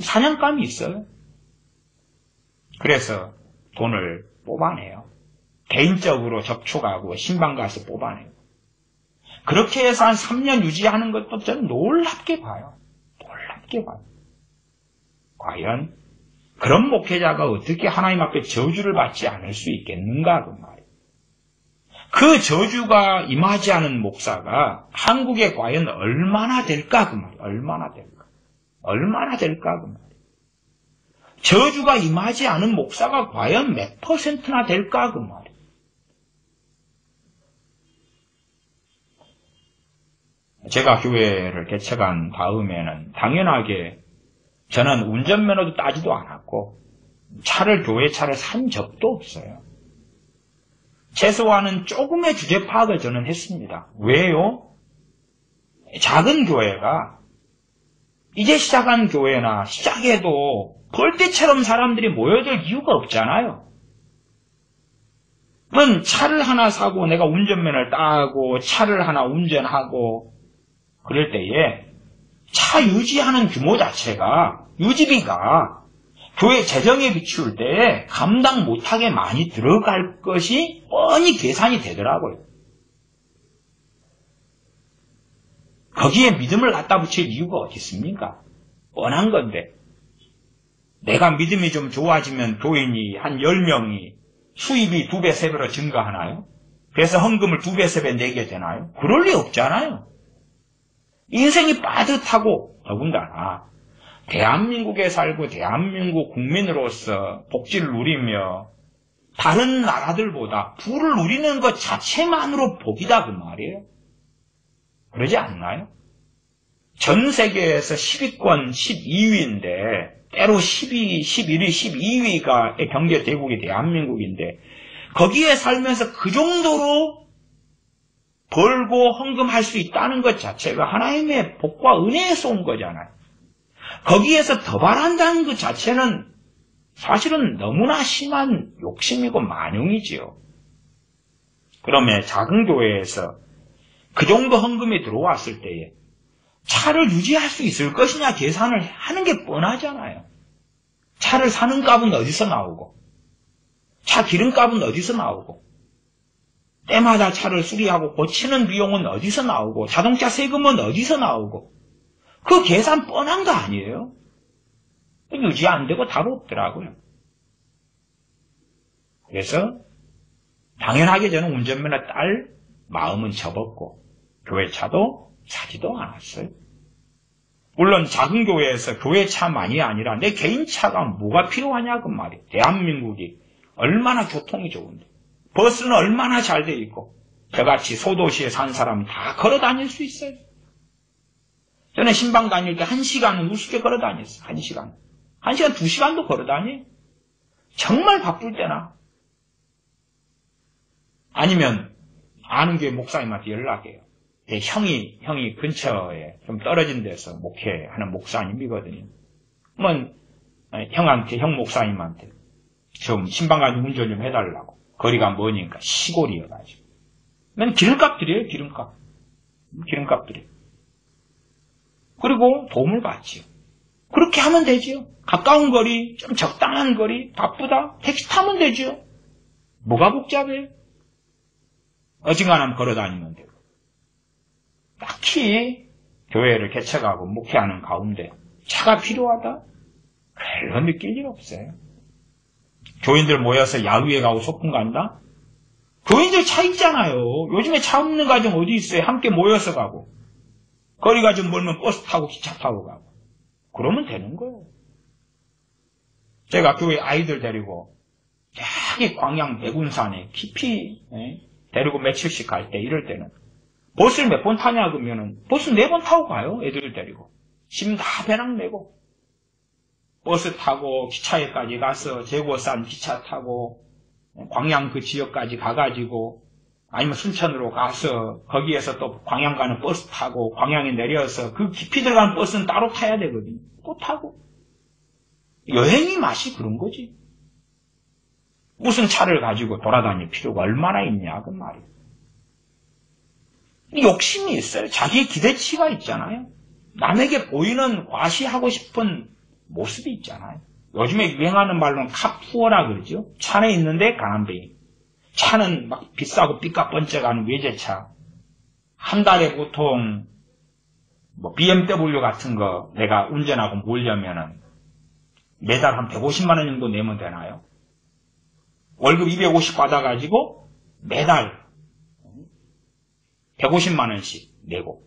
사냥감이 있어요. 그래서 돈을 뽑아내요. 개인적으로 접촉하고 신방 가서 뽑아내요. 그렇게 해서 한 3년 유지하는 것도 저는 놀랍게 봐요. 놀랍게 봐요. 과연 그런 목회자가 어떻게 하나님 앞에 저주를 받지 않을 수 있겠는가 그 말이에요. 그 저주가 임하지 않은 목사가 한국에 과연 얼마나 될까 그 말이에요. 얼마나 될까. 얼마나 될까 그 말이에요. 저주가 임하지 않은 목사가 과연 몇 %나 될까 그 말이에요. 제가 교회를 개척한 다음에는 당연하게 저는 운전면허도 따지도 않았고 교회 차를 산 적도 없어요. 최소한은 조금의 주제 파악을 저는 했습니다. 왜요? 작은 교회가 이제 시작한 교회나 시작해도 벌떼처럼 사람들이 모여들 이유가 없잖아요. 그럼 차를 하나 사고 내가 운전면허를 따고 차를 하나 운전하고 그럴 때에 차 유지하는 규모 자체가 유지비가 교회 재정에 비추을 때 감당 못하게 많이 들어갈 것이 뻔히 계산이 되더라고요. 거기에 믿음을 갖다 붙일 이유가 어디 있습니까? 뻔한 건데 내가 믿음이 좀 좋아지면 교인이 한 10명이 수입이 2배, 3배로 증가하나요? 그래서 헌금을 2배, 3배 내게 되나요? 그럴 리 없잖아요. 인생이 빠듯하고 더군다나 대한민국에 살고 대한민국 국민으로서 복지를 누리며 다른 나라들보다 부를 누리는 것 자체만으로 복이다 그 말이에요. 그러지 않나요? 전 세계에서 10위권 12위인데 때로 12위, 11위, 12위가 경제 대국이 대한민국인데 거기에 살면서 그 정도로 벌고 헌금할 수 있다는 것 자체가 하나님의 복과 은혜에서 온 거잖아요. 거기에서 더 바란다는 것 자체는 사실은 너무나 심한 욕심이고 만용이지요. 그러면 작은 교회에서 그 정도 헌금이 들어왔을 때에 차를 유지할 수 있을 것이냐 계산을 하는 게 뻔하잖아요. 차를 사는 값은 어디서 나오고 차 기름값은 어디서 나오고 때마다 차를 수리하고 고치는 비용은 어디서 나오고 자동차 세금은 어디서 나오고 그 계산 뻔한 거 아니에요? 유지 안 되고 답 없더라고요. 그래서 당연하게 저는 운전면허 딸 마음은 접었고 교회 차도 사지도 않았어요. 물론 작은 교회에서 교회 차만이 아니라 내 개인 차가 뭐가 필요하냐 그 말이에요. 대한민국이 얼마나 교통이 좋은데 버스는 얼마나 잘 돼 있고 저같이 소도시에 산 사람은 다 걸어 다닐 수 있어요. 저는 신방 다닐 때 1시간은 우습게 걸어 다녔어요. 1시간, 2시간도 걸어 다녀요. 정말 바쁠 때나 아니면 아는 교회 목사님한테 연락해요. 제 형이 근처에 좀 떨어진 데서 목회하는 목사님이거든요. 그러면 형 목사님한테 좀 신방까지 운전 좀 해달라고. 거리가 머니까 시골이어가지고. 맨 기름값 드려요, 기름값 드려요. 그리고 도움을 받지요. 그렇게 하면 되지요. 가까운 거리, 좀 적당한 거리, 바쁘다, 택시 타면 되지요. 뭐가 복잡해요? 어지간하면 걸어다니면 되고. 딱히 교회를 개척하고 목회하는 가운데 차가 필요하다? 별로 느낄 일 없어요. 교인들 모여서 야유회 가고 소풍 간다? 교인들 차 있잖아요. 요즘에 차 없는 가정 어디 있어요? 함께 모여서 가고. 거리가 좀 멀면 버스 타고 기차 타고 가고. 그러면 되는 거예요. 제가 교회 아이들 데리고 저기 광양 백운산에 깊이 데리고 며칠씩 갈 때 이럴 때는 버스를 몇 번 타냐 그러면은 버스 4번 타고 가요. 애들을 데리고. 짐 다 배낭 메고. 버스 타고 기차에까지 가서 재고산 기차 타고 광양 그 지역까지 가가지고 아니면 순천으로 가서 거기에서 또 광양 가는 버스 타고 광양에 내려서 그 깊이 들어가는 버스는 따로 타야 되거든요. 또 타고. 여행이 맛이 그런 거지. 무슨 차를 가지고 돌아다닐 필요가 얼마나 있냐 그 말이에요. 욕심이 있어요. 자기의 기대치가 있잖아요. 남에게 보이는 과시하고 싶은 모습이 있잖아요. 요즘에 유행하는 말로는 카푸어라 그러죠. 차는 있는데 가난뱅이. 차는 막 비싸고 삐까번쩍하는 외제차. 한 달에 보통 BMW 같은 거 내가 운전하고 몰려면은 매달 한 150만 원 정도 내면 되나요? 월급 250 받아가지고 매달 150만 원씩 내고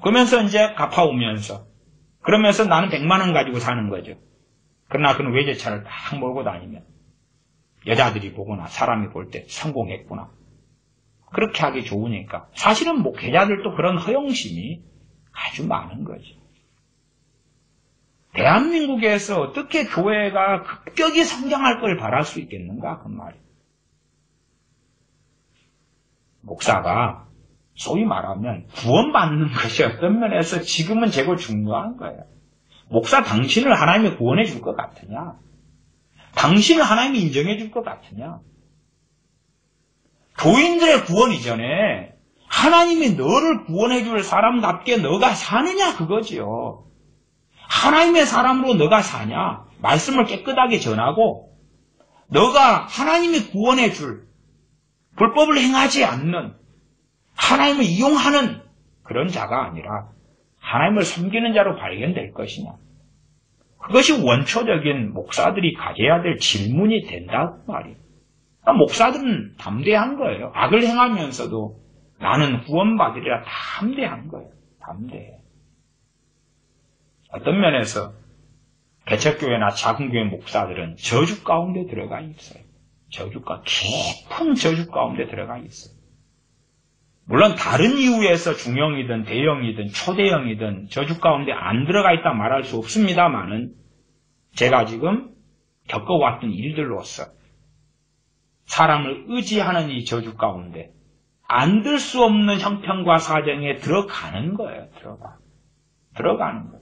그러면서 이제 갚아오면서 그러면서 나는 100만 원 가지고 사는 거죠. 그러나 그는 외제차를 딱 몰고 다니면 여자들이 보거나 사람이 볼 때 성공했구나. 그렇게 하기 좋으니까. 사실은 목회자들도 그런 허영심이 아주 많은 거죠. 대한민국에서 어떻게 교회가 급격히 성장할 걸 바랄 수 있겠는가 그 말이에요. 목사가 소위 말하면 구원받는 것이 어떤 면에서 지금은 제고 중요한 거예요. 목사 당신을 하나님이 구원해 줄 것 같으냐? 당신을 하나님이 인정해 줄 것 같으냐? 교인들의 구원 이전에 하나님이 너를 구원해 줄 사람답게 너가 사느냐 그거지요. 하나님의 사람으로 너가 사냐? 말씀을 깨끗하게 전하고 너가 하나님이 구원해 줄 불법을 행하지 않는 하나님을 이용하는 그런 자가 아니라 하나님을 섬기는 자로 발견될 것이냐. 그것이 원초적인 목사들이 가져야 될 질문이 된다고 말이에요. 그러니까 목사들은 담대한 거예요. 악을 행하면서도 나는 구원받으리라 담대한 거예요. 담대해. 어떤 면에서 개척교회나 작은교회 목사들은 저주 가운데 들어가 있어요. 깊은 저주 가운데 들어가 있어요. 물론 다른 이유에서 중형이든 대형이든 초대형이든 저주 가운데 안 들어가 있다 말할 수 없습니다만은 제가 지금 겪어왔던 일들로서 사람을 의지하는 이 저주 가운데 안 들 수 없는 형편과 사정에 들어가는 거예요. 들어가는 거예요.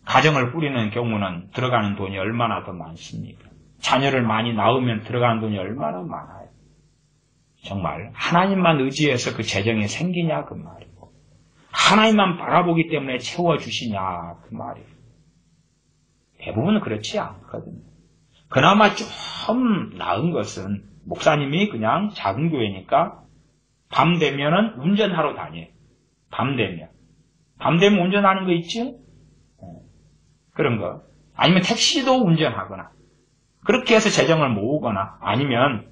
가정을 꾸리는 경우는 들어가는 돈이 얼마나 더 많습니까? 자녀를 많이 낳으면 들어가는 돈이 얼마나 많아요. 정말 하나님만 의지해서 그 재정이 생기냐 그 말이고 하나님만 바라보기 때문에 채워주시냐 그 말이에요. 대부분은 그렇지 않거든요. 그나마 좀 나은 것은 목사님이 그냥 작은 교회니까 밤 되면은 운전하러 다녀요. 밤 되면 운전하는 거 있죠? 그런 거. 아니면 택시도 운전하거나 그렇게 해서 재정을 모으거나 아니면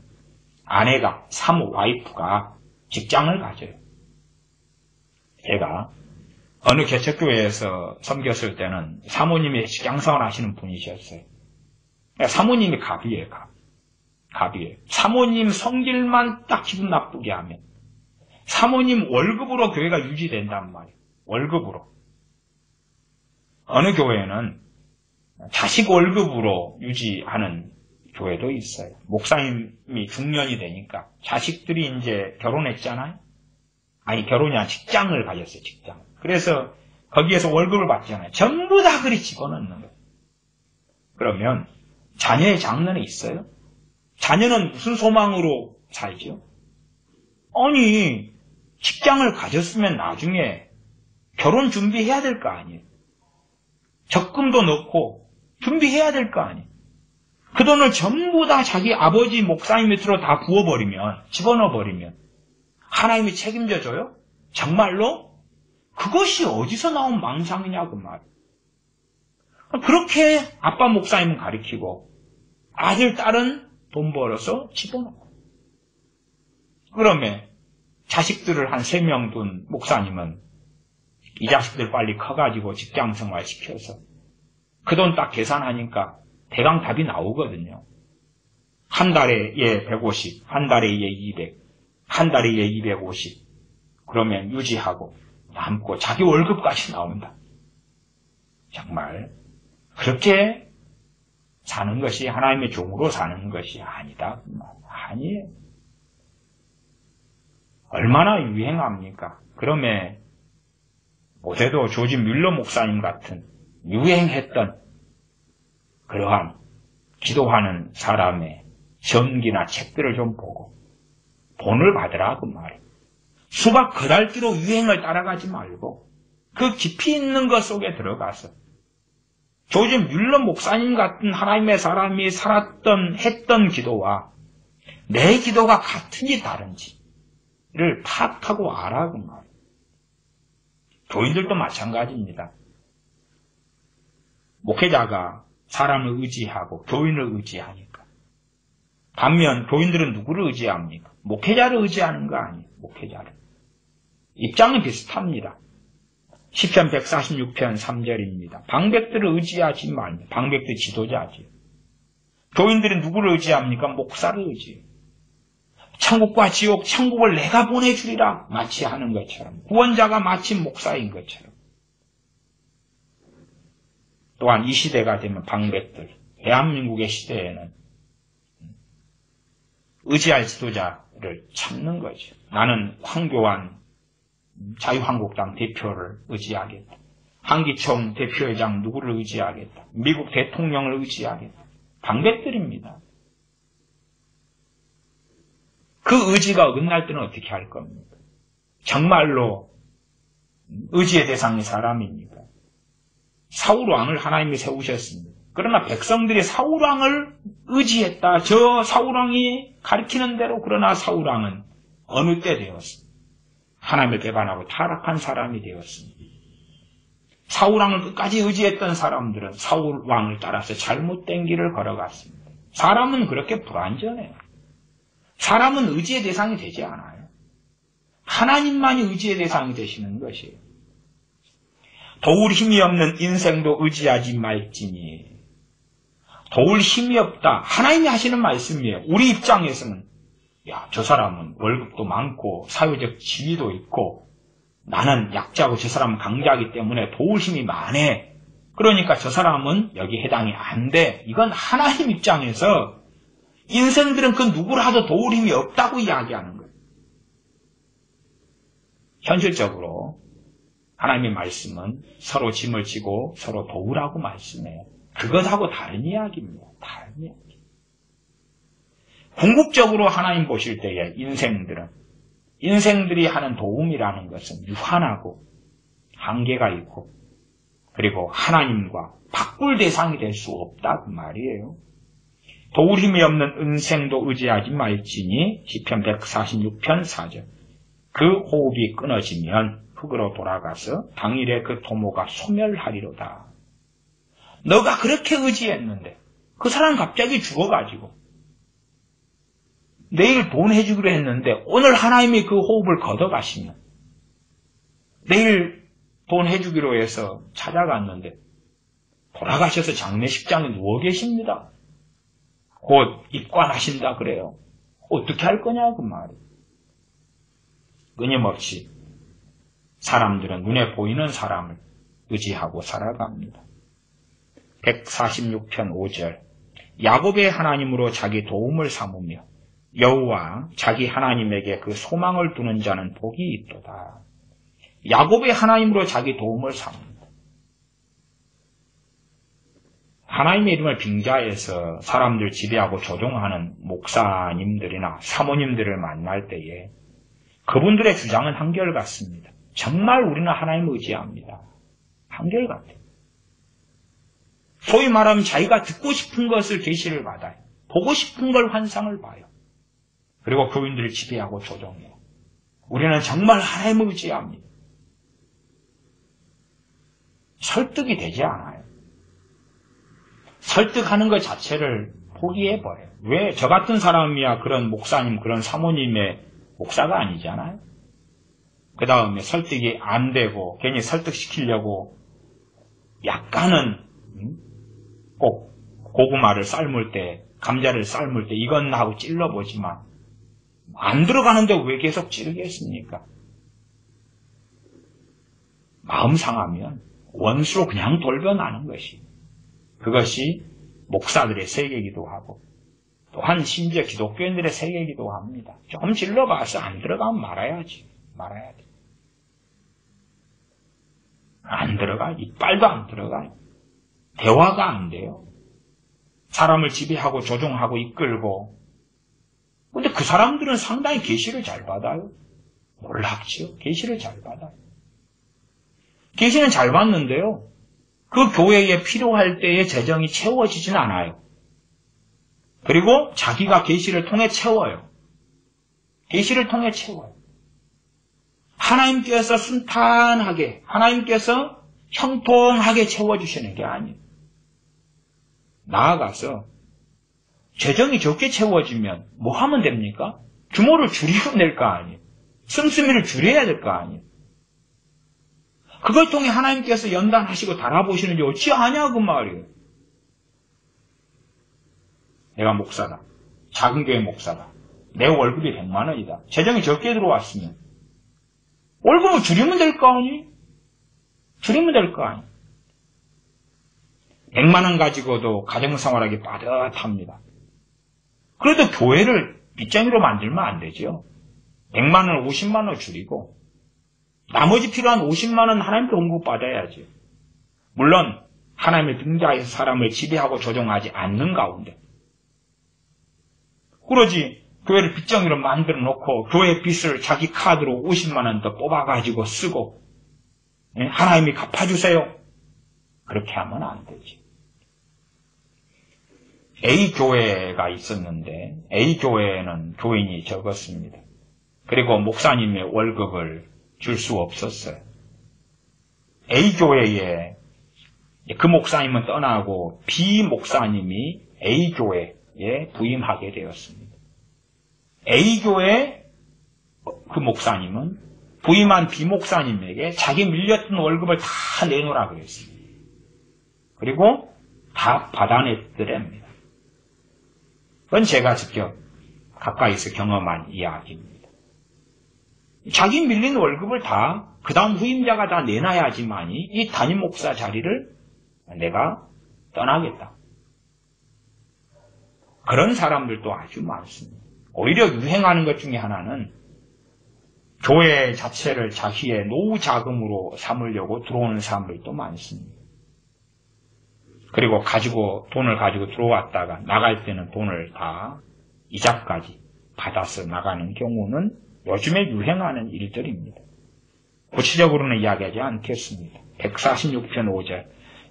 아내가 사모 와이프가 직장을 가져요. 제가 어느 개척교회에서 섬겼을 때는 사모님이 직장생활 하시는 분이셨어요. 사모님이 갑이에요. 갑이에요. 사모님 성질만 딱 기분 나쁘게 하면 사모님 월급으로 교회가 유지된단 말이에요. 월급으로. 어느 교회는 자식 월급으로 유지하는 교회도 있어요. 목사님이 중년이 되니까 자식들이 이제 결혼했잖아요. 아니 결혼이 아니라 직장을 가졌어요. 직장. 그래서 거기에서 월급을 받잖아요. 전부 다 그리 집어넣는 거예요. 그러면 자녀의 장래는 있어요? 자녀는 무슨 소망으로 살죠? 아니 직장을 가졌으면 나중에 결혼 준비해야 될 거 아니에요. 적금도 넣고 준비해야 될 거 아니에요. 그 돈을 전부 다 자기 아버지 목사님 밑으로 다 부어버리면, 집어넣어버리면 하나님이 책임져줘요? 정말로? 그것이 어디서 나온 망상이냐 그 말. 그렇게 아빠 목사님은 가르치고 아들, 딸은 돈 벌어서 집어넣고 그러면 자식들을 한 3명 둔 목사님은 이 자식들 빨리 커가지고 직장생활 시켜서 그 돈 딱 계산하니까 대강 답이 나오거든요. 한 달에 얘 150, 한 달에 얘 200, 한 달에 얘 250 그러면 유지하고 남고 자기 월급까지 나온다. 정말 그렇게 사는 것이 하나님의 종으로 사는 것이 아니다. 아니에요. 얼마나 유행합니까? 그러면 못해도 조지 뮬러 목사님 같은 유행했던 그러한 기도하는 사람의 전기나 책들을 좀 보고 본을 받으라 그 말이에요. 수박 거달기로 유행을 따라가지 말고 그 깊이 있는 것 속에 들어가서 조지 뮬러 목사님 같은 하나님의 사람이 했던 기도와 내 기도가 같은지 다른지를 파악하고 알아 그 말이에요. 교인들도 마찬가지입니다. 목회자가 사람을 의지하고 교인을 의지하니까. 반면 교인들은 누구를 의지합니까? 목회자를 의지하는 거 아니에요. 목회자를. 입장은 비슷합니다. 시편 146편 3절입니다. 방백들을 의지하지 말며 방백들 지도자지. 교인들은 누구를 의지합니까? 목사를 의지해요. 천국과 지옥, 천국을 내가 보내주리라 마치 하는 것처럼 구원자가 마치 목사인 것처럼 또한 이 시대가 되면 방백들, 대한민국의 시대에는 의지할 지도자를 찾는 거죠. 나는 황교안 자유한국당 대표를 의지하겠다. 한기총 대표회장 누구를 의지하겠다. 미국 대통령을 의지하겠다. 방백들입니다. 그 의지가 어긋날 때는 어떻게 할 겁니까? 정말로 의지의 대상이 사람입니까? 사울왕을 하나님이 세우셨습니다. 그러나 백성들이 사울왕을 의지했다. 저 사울왕이 가리키는 대로 그러나 사울왕은 어느 때 되었습니다. 하나님을 배반하고 타락한 사람이 되었습니다. 사울왕을 끝까지 의지했던 사람들은 사울왕을 따라서 잘못된 길을 걸어갔습니다. 사람은 그렇게 불완전해요. 사람은 의지의 대상이 되지 않아요. 하나님만이 의지의 대상이 되시는 것이에요. 도울 힘이 없는 인생도 의지하지 말지니. 도울 힘이 없다. 하나님이 하시는 말씀이에요. 우리 입장에서는 야, 저 사람은 월급도 많고 사회적 지위도 있고 나는 약자고 저 사람은 강자이기 때문에 도울 힘이 많네. 그러니까 저 사람은 여기 해당이 안 돼. 이건 하나님 입장에서 인생들은 그 누구를 하도 도울 힘이 없다고 이야기하는 거예요. 현실적으로 하나님의 말씀은 서로 짐을 지고 서로 도우라고 말씀해요. 그것하고 다른 이야기입니다. 다른 이야기. 궁극적으로 하나님 보실 때에 인생들이 하는 도움이라는 것은 유한하고 한계가 있고 그리고 하나님과 바꿀 대상이 될 수 없다 그 말이에요. 도울 힘이 없는 인생도 의지하지 말지니 시편 146편 4절. 그 호흡이 끊어지면 흙으로 돌아가서 당일에 그 도모가 소멸하리로다. 너가 그렇게 의지했는데 그 사람 갑자기 죽어가지고 내일 돈 해주기로 했는데 오늘 하나님이 그 호흡을 걷어가시면 내일 돈 해주기로 해서 찾아갔는데 돌아가셔서 장례식장에 누워 계십니다. 곧 입관하신다 그래요. 어떻게 할 거냐 그 말이에요. 끊임없이 사람들은 눈에 보이는 사람을 의지하고 살아갑니다. 146편 5절. 야곱의 하나님으로 자기 도움을 삼으며 여호와 자기 하나님에게 그 소망을 두는 자는 복이 있도다. 야곱의 하나님으로 자기 도움을 삼는다. 하나님의 이름을 빙자해서 사람들 지배하고 조종하는 목사님들이나 사모님들을 만날 때에 그분들의 주장은 한결같습니다. 정말 우리는 하나님을 의지합니다. 한결같아요. 소위 말하면 자기가 듣고 싶은 것을 계시를 받아요. 보고 싶은 걸 환상을 봐요. 그리고 교인들을 지배하고 조종해요. 우리는 정말 하나님을 의지합니다. 설득이 되지 않아요. 설득하는 것 자체를 포기해버려요. 왜? 저 같은 사람이야 그런 목사님, 그런 사모님의 목사가 아니잖아요. 그 다음에 설득이 안 되고 괜히 설득시키려고 약간은 꼭 고구마를 삶을 때, 감자를 삶을 때 이건 하고 찔러보지만 안 들어가는데 왜 계속 찌르겠습니까? 마음 상하면 원수로 그냥 돌변하는 것이 그것이 목사들의 세계이기도 하고 또한 심지어 기독교인들의 세계이기도 합니다. 좀 질러봐서 안 들어가면 말아야지. 말아야 돼. 안 들어가. 이빨도 안 들어가요. 대화가 안 돼요. 사람을 지배하고 조종하고 이끌고. 근데 그 사람들은 상당히 계시를 잘 받아요. 놀랍지요. 계시를 잘 받아요. 계시는 잘 받는데요. 그 교회에 필요할 때의 재정이 채워지진 않아요. 그리고 자기가 계시를 통해 채워요. 계시를 통해 채워요. 하나님께서 순탄하게, 하나님께서 형통하게 채워주시는 게 아니에요. 나아가서 재정이 적게 채워지면 뭐 하면 됩니까? 규모를 줄이면 될 거 아니에요. 씀씀이를 줄여야 될 거 아니에요. 그걸 통해 하나님께서 연단하시고 달아보시는지 어찌하냐 그 말이에요. 내가 목사다. 작은 교회 목사다. 내 월급이 100만 원이다. 재정이 적게 들어왔으면 월급을 줄이면 될 거 아니에요? 줄이면 될 거 아니에요? 100만 원 가지고도 가정생활하기 빠듯합니다. 그래도 교회를 빚쟁이로 만들면 안 되죠. 100만 원, 50만 원 줄이고 나머지 필요한 50만 원 하나님께 공급받아야지. 물론 하나님의 등자에서 사람을 지배하고 조종하지 않는 가운데. 그러지 교회를 빚쟁이로 만들어 놓고 교회 빚을 자기 카드로 50만 원 더 뽑아가지고 쓰고 하나님이 갚아주세요. 그렇게 하면 안 되지. A교회가 있었는데 A교회는 교인이 적었습니다. 그리고 목사님의 월급을 줄 수 없었어요. A교회에 그 목사님은 떠나고 B 목사님이 A교회에 부임하게 되었습니다. A교회 그 목사님은 부임한 B 목사님에게 자기 밀렸던 월급을 다 내놓으라 그랬어요. 그리고 다 받아냈더랍니다. 그건 제가 직접 가까이서 경험한 이야기입니다. 자기 밀린 월급을 다 그 다음 후임자가 다 내놔야지만이 이 담임 목사 자리를 내가 떠나겠다. 그런 사람들도 아주 많습니다. 오히려 유행하는 것 중에 하나는 교회 자체를 자기의 노후 자금으로 삼으려고 들어오는 사람들도 많습니다. 그리고 돈을 가지고 들어왔다가 나갈 때는 돈을 다 이자까지 받아서 나가는 경우는 요즘에 유행하는 일들입니다. 구체적으로는 이야기하지 않겠습니다. 146편 5절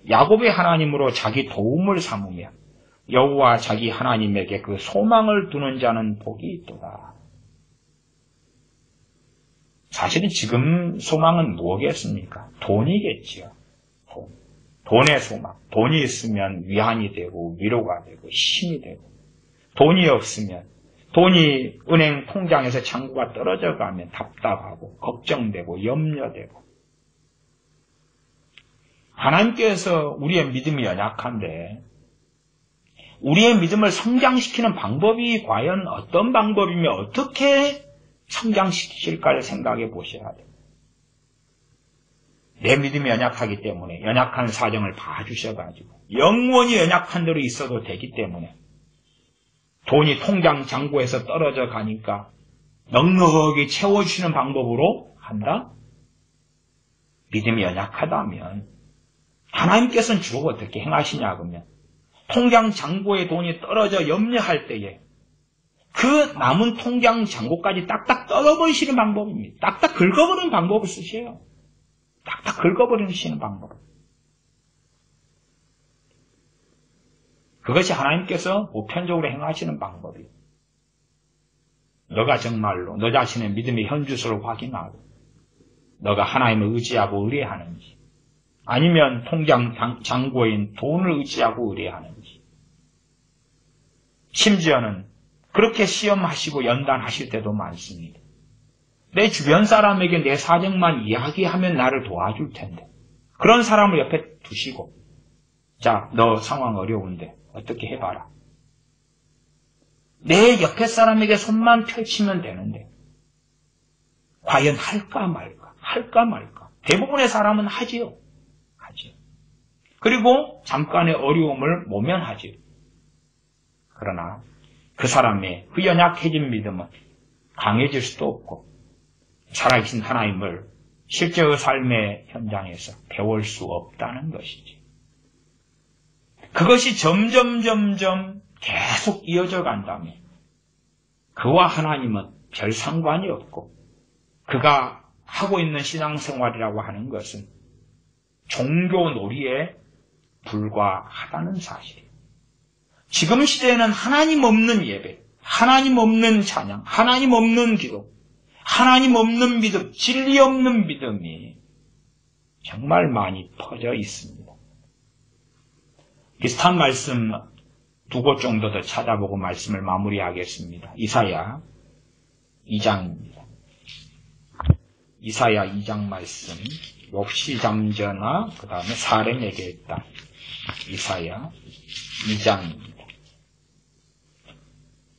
야곱의 하나님으로 자기 도움을 삼으며 여호와 자기 하나님에게 그 소망을 두는 자는 복이 있도다. 사실은 지금 소망은 뭐겠습니까? 돈이겠지요. 돈의 소망. 돈이 있으면 위안이 되고 위로가 되고 힘이 되고 돈이 없으면 돈이 은행 통장에서 잔고가 떨어져 가면 답답하고 걱정되고 염려되고 하나님께서 우리의 믿음이 연약한데 우리의 믿음을 성장시키는 방법이 과연 어떤 방법이며 어떻게 성장시키실까를 생각해 보셔야 돼요. 내 믿음이 연약하기 때문에 연약한 사정을 봐주셔가지고 영원히 연약한 대로 있어도 되기 때문에 돈이 통장 잔고에서 떨어져 가니까 넉넉하게 채워주시는 방법으로 한다? 믿음이 연약하다면 하나님께서는 주로 어떻게 행하시냐 그러면 통장 잔고에 돈이 떨어져 염려할 때에 그 남은 통장 잔고까지 딱딱 떨어버리시는 방법입니다. 딱딱 긁어버리는 방법을 쓰세요. 딱딱 긁어버리시는 방법. 그것이 하나님께서 보편적으로 행하시는 방법이에요. 너가 정말로 너 자신의 믿음의 현주소를 확인하고 너가 하나님을 의지하고 의뢰하는지 아니면 통장 잔고인 돈을 의지하고 의뢰하는지 심지어는 그렇게 시험하시고 연단하실 때도 많습니다. 내 주변 사람에게 내 사정만 이야기하면 나를 도와줄 텐데 그런 사람을 옆에 두시고 자, 너 상황 어려운데 어떻게 해봐라. 내 옆에 사람에게 손만 펼치면 되는데 과연 할까 말까 할까 말까 대부분의 사람은 하지요. 그리고 잠깐의 어려움을 모면하지요. 그러나 그 사람의 그 연약해진 믿음은 강해질 수도 없고 살아계신 하나님을 실제의 삶의 현장에서 배울 수 없다는 것이지. 그것이 점점 계속 이어져 간다면 그와 하나님은 별 상관이 없고 그가 하고 있는 신앙생활이라고 하는 것은 종교 놀이에 불과하다는 사실이에요. 지금 시대에는 하나님 없는 예배, 하나님 없는 찬양, 하나님 없는 기도, 하나님 없는 믿음, 진리 없는 믿음이 정말 많이 퍼져 있습니다. 비슷한 말씀 두 곳 정도 더 찾아보고 말씀을 마무리하겠습니다. 이사야 2장입니다. 이사야 2장 말씀, 욥시 잠전하 그 다음에 사렘에게 했다. 이사야 2장입니다.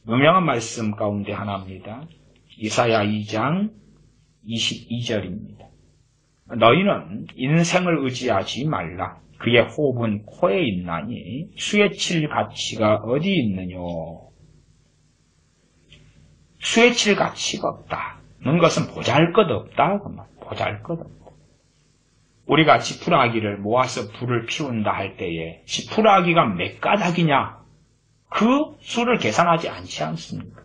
유명한 말씀 가운데 하나입니다. 이사야 2장 22절입니다. 너희는 인생을 의지하지 말라. 그의 호흡은 코에 있나니 수에 칠 가치가 어디 있느냐. 수에 칠 가치가 없다. 는 것은 보잘것없다. 보잘것없다. 우리가 지푸라기를 모아서 불을 피운다 할 때에 지푸라기가 몇 가닥이냐 그 수를 계산하지 않지 않습니까?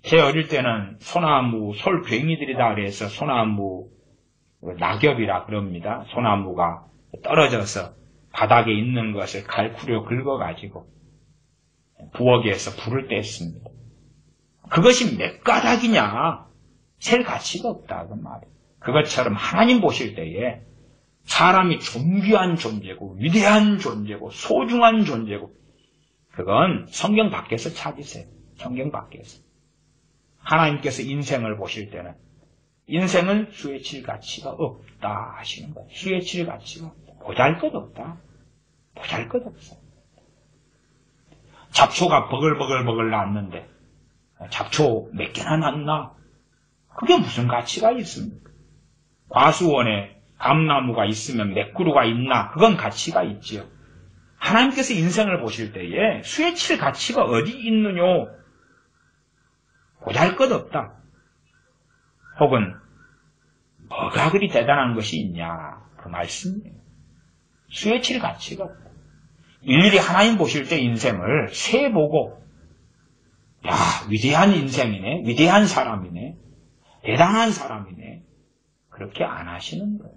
제 어릴 때는 소나무 솔괭이들이다 그래서 소나무 낙엽이라 그럽니다. 소나무가 떨어져서 바닥에 있는 것을 갈쿠려 긁어가지고 부엌에서 불을 뗐습니다. 그것이 몇 가닥이냐 셀 가치가 없다 그 말이에요. 그것처럼 하나님 보실 때에 사람이 존귀한 존재고 위대한 존재고 소중한 존재고 그건 성경 밖에서 찾으세요. 성경 밖에서. 하나님께서 인생을 보실 때는 인생은 수에 칠 가치가 없다 하시는 거예요. 수에 칠 가치가 없다. 보잘것없다. 보잘것없어. 잡초가 버글버글 났는데 잡초 몇 개나 났나? 그게 무슨 가치가 있습니까? 과수원에 감나무가 있으면 몇 그루가 있나? 그건 가치가 있지요. 하나님께서 인생을 보실 때에 수에 칠 가치가 어디 있느냐? 보잘것없다. 혹은 뭐가 그리 대단한 것이 있냐? 그 말씀이에요. 수에 칠 가치가 없다. 일일이 하나님 보실 때 인생을 세보고 야, 위대한 인생이네. 위대한 사람이네. 대단한 사람이네. 그렇게 안 하시는 거예요.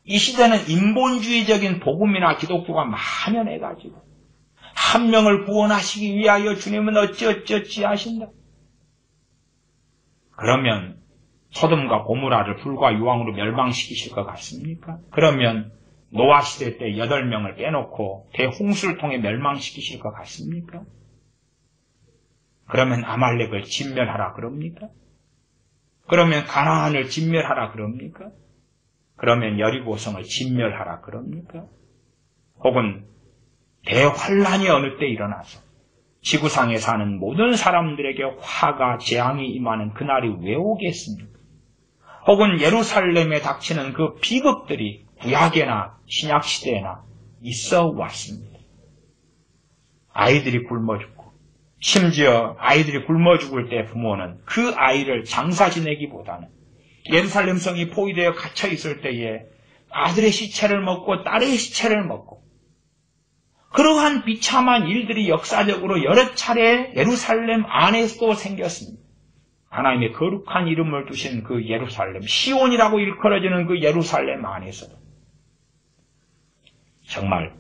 이 시대는 인본주의적인 복음이나 기독교가 만연해가지고 한 명을 구원하시기 위하여 주님은 어찌어찌 하신다. 그러면 소돔과 고모라를 불과 유황으로 멸망시키실 것 같습니까? 그러면 노아 시대 때 8명을 빼놓고 대홍수를 통해 멸망시키실 것 같습니까? 그러면 아말렉을 진멸하라 그럽니까? 그러면 가나안을 진멸하라 그럽니까? 그러면 여리고성을 진멸하라 그럽니까? 혹은 대환란이 어느 때 일어나서 지구상에 사는 모든 사람들에게 화가 재앙이 임하는 그날이 왜 오겠습니까? 혹은 예루살렘에 닥치는 그 비극들이 구약에나 신약시대에나 있어 왔습니다. 아이들이 굶어 죽고 심지어 아이들이 굶어 죽을 때 부모는 그 아이를 장사 지내기보다는 예루살렘 성이 포위되어 갇혀 있을 때에 아들의 시체를 먹고 딸의 시체를 먹고 그러한 비참한 일들이 역사적으로 여러 차례 예루살렘 안에서도 생겼습니다. 하나님의 거룩한 이름을 두신 그 예루살렘, 시온이라고 일컬어지는 그 예루살렘 안에서도 정말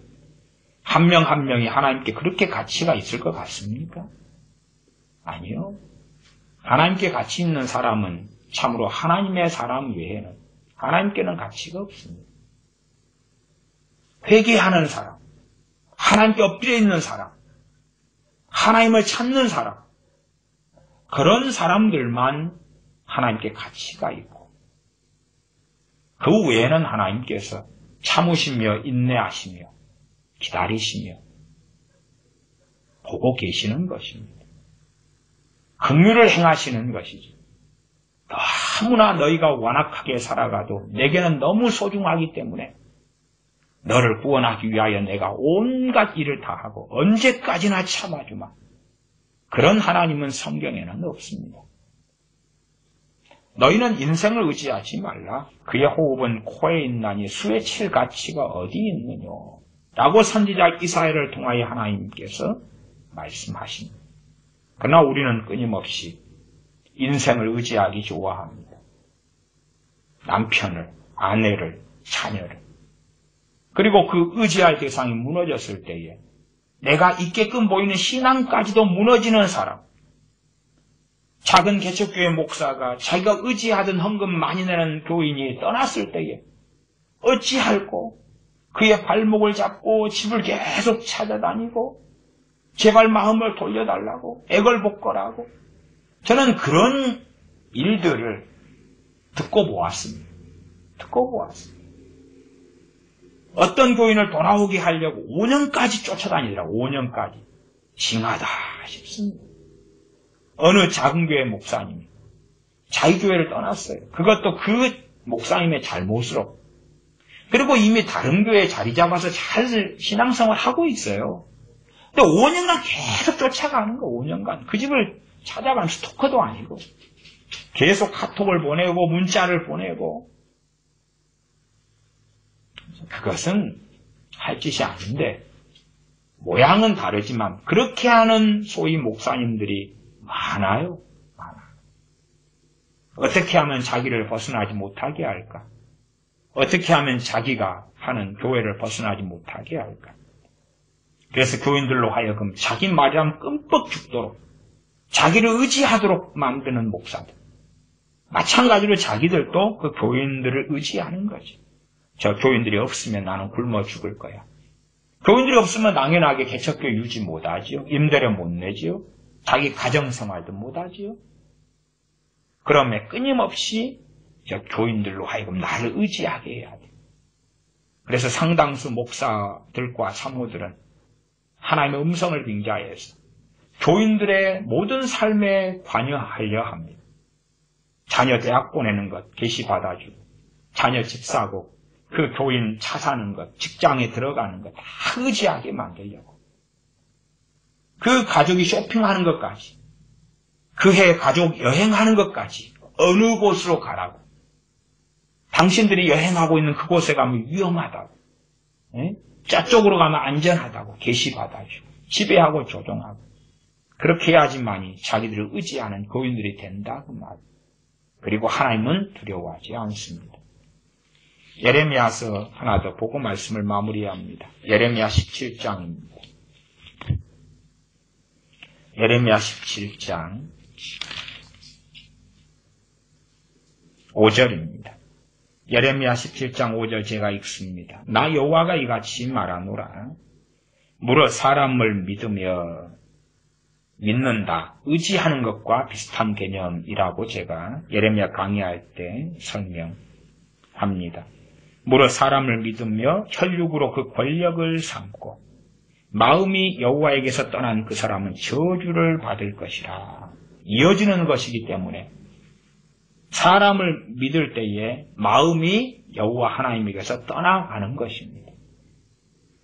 한 명 한 명이 하나님께 그렇게 가치가 있을 것 같습니까? 아니요. 하나님께 가치 있는 사람은 참으로 하나님의 사람 외에는 하나님께는 가치가 없습니다. 회개하는 사람, 하나님께 엎드려 있는 사람, 하나님을 찾는 사람, 그런 사람들만 하나님께 가치가 있고 그 외에는 하나님께서 참으시며 인내하시며 기다리시며 보고 계시는 것입니다. 긍휼을 행하시는 것이죠. 너무나 너희가 완악하게 살아가도 내게는 너무 소중하기 때문에 너를 구원하기 위하여 내가 온갖 일을 다 하고 언제까지나 참아주마. 그런 하나님은 성경에는 없습니다. 너희는 인생을 의지하지 말라. 그의 호흡은 코에 있나니 수에 칠 가치가 어디 있느냐. 라고 선지자 이사야를 통하여 하나님께서 말씀하십니다. 그러나 우리는 끊임없이 인생을 의지하기 좋아합니다. 남편을, 아내를, 자녀를. 그리고 그 의지할 대상이 무너졌을 때에 내가 있게끔 보이는 신앙까지도 무너지는 사람. 작은 개척교회 목사가 자기가 의지하던 헌금 많이 내는 교인이 떠났을 때에 어찌할꼬 그의 발목을 잡고 집을 계속 찾아다니고 제발 마음을 돌려달라고 애걸복걸하고 저는 그런 일들을 듣고 보았습니다. 어떤 교인을 돌아오게 하려고 5년까지 쫓아다니더라고. 5년까지. 징하다 싶습니다. 어느 작은 교회 목사님이 자기 교회를 떠났어요. 그것도 그 목사님의 잘못으로. 그리고 이미 다른 교회에 자리 잡아서 잘 신앙생활을 하고 있어요. 근데 5년간 계속 쫓아가는 거. 5년간. 그 집을 찾아간 스토커도 아니고 계속 카톡을 보내고 문자를 보내고 그것은 할 짓이 아닌데 모양은 다르지만 그렇게 하는 소위 목사님들이 많아요. 어떻게 하면 자기를 벗어나지 못하게 할까? 어떻게 하면 자기가 하는 교회를 벗어나지 못하게 할까? 그래서 교인들로 하여금 자기 말이라면 끔뻑 죽도록 자기를 의지하도록 만드는 목사들. 마찬가지로 자기들도 그 교인들을 의지하는 거지. 저 교인들이 없으면 나는 굶어 죽을 거야. 교인들이 없으면 당연하게 개척교회 유지 못하지요. 임대료 못 내지요. 자기 가정생활도 못하지요. 그러면 끊임없이 저 교인들로 하여금 나를 의지하게 해야 돼. 그래서 상당수 목사들과 사모들은 하나님의 음성을 빙자해서 교인들의 모든 삶에 관여하려 합니다. 자녀 대학 보내는 것 계시 받아주고 자녀 집 사고 그 교인 차 사는 것 직장에 들어가는 것 다 의지하게 만들려고 그 가족이 쇼핑하는 것까지 그해 가족 여행하는 것까지 어느 곳으로 가라고 당신들이 여행하고 있는 그곳에 가면 위험하다고 저쪽으로 가면 안전하다고 계시 받아주고 지배하고 조종하고 그렇게 해야지만이 자기들을 의지하는 교인들이 된다 그 말. 그리고 하나님은 두려워하지 않습니다. 예레미야서 하나 더 보고 말씀을 마무리합니다. 예레미야 17장입니다. 예레미야 17장 5절입니다. 예레미야 17장 5절 제가 읽습니다. 나 여호와가 이같이 말하노라. 무릇 사람을 믿는다, 의지하는 것과 비슷한 개념이라고 제가 예레미야 강의할 때 설명합니다. 무릇 사람을 믿으며 혈육으로 그 권력을 삼고 마음이 여호와에게서 떠난 그 사람은 저주를 받을 것이라. 이어지는 것이기 때문에 사람을 믿을 때에 마음이 여호와 하나님에게서 떠나가는 것입니다.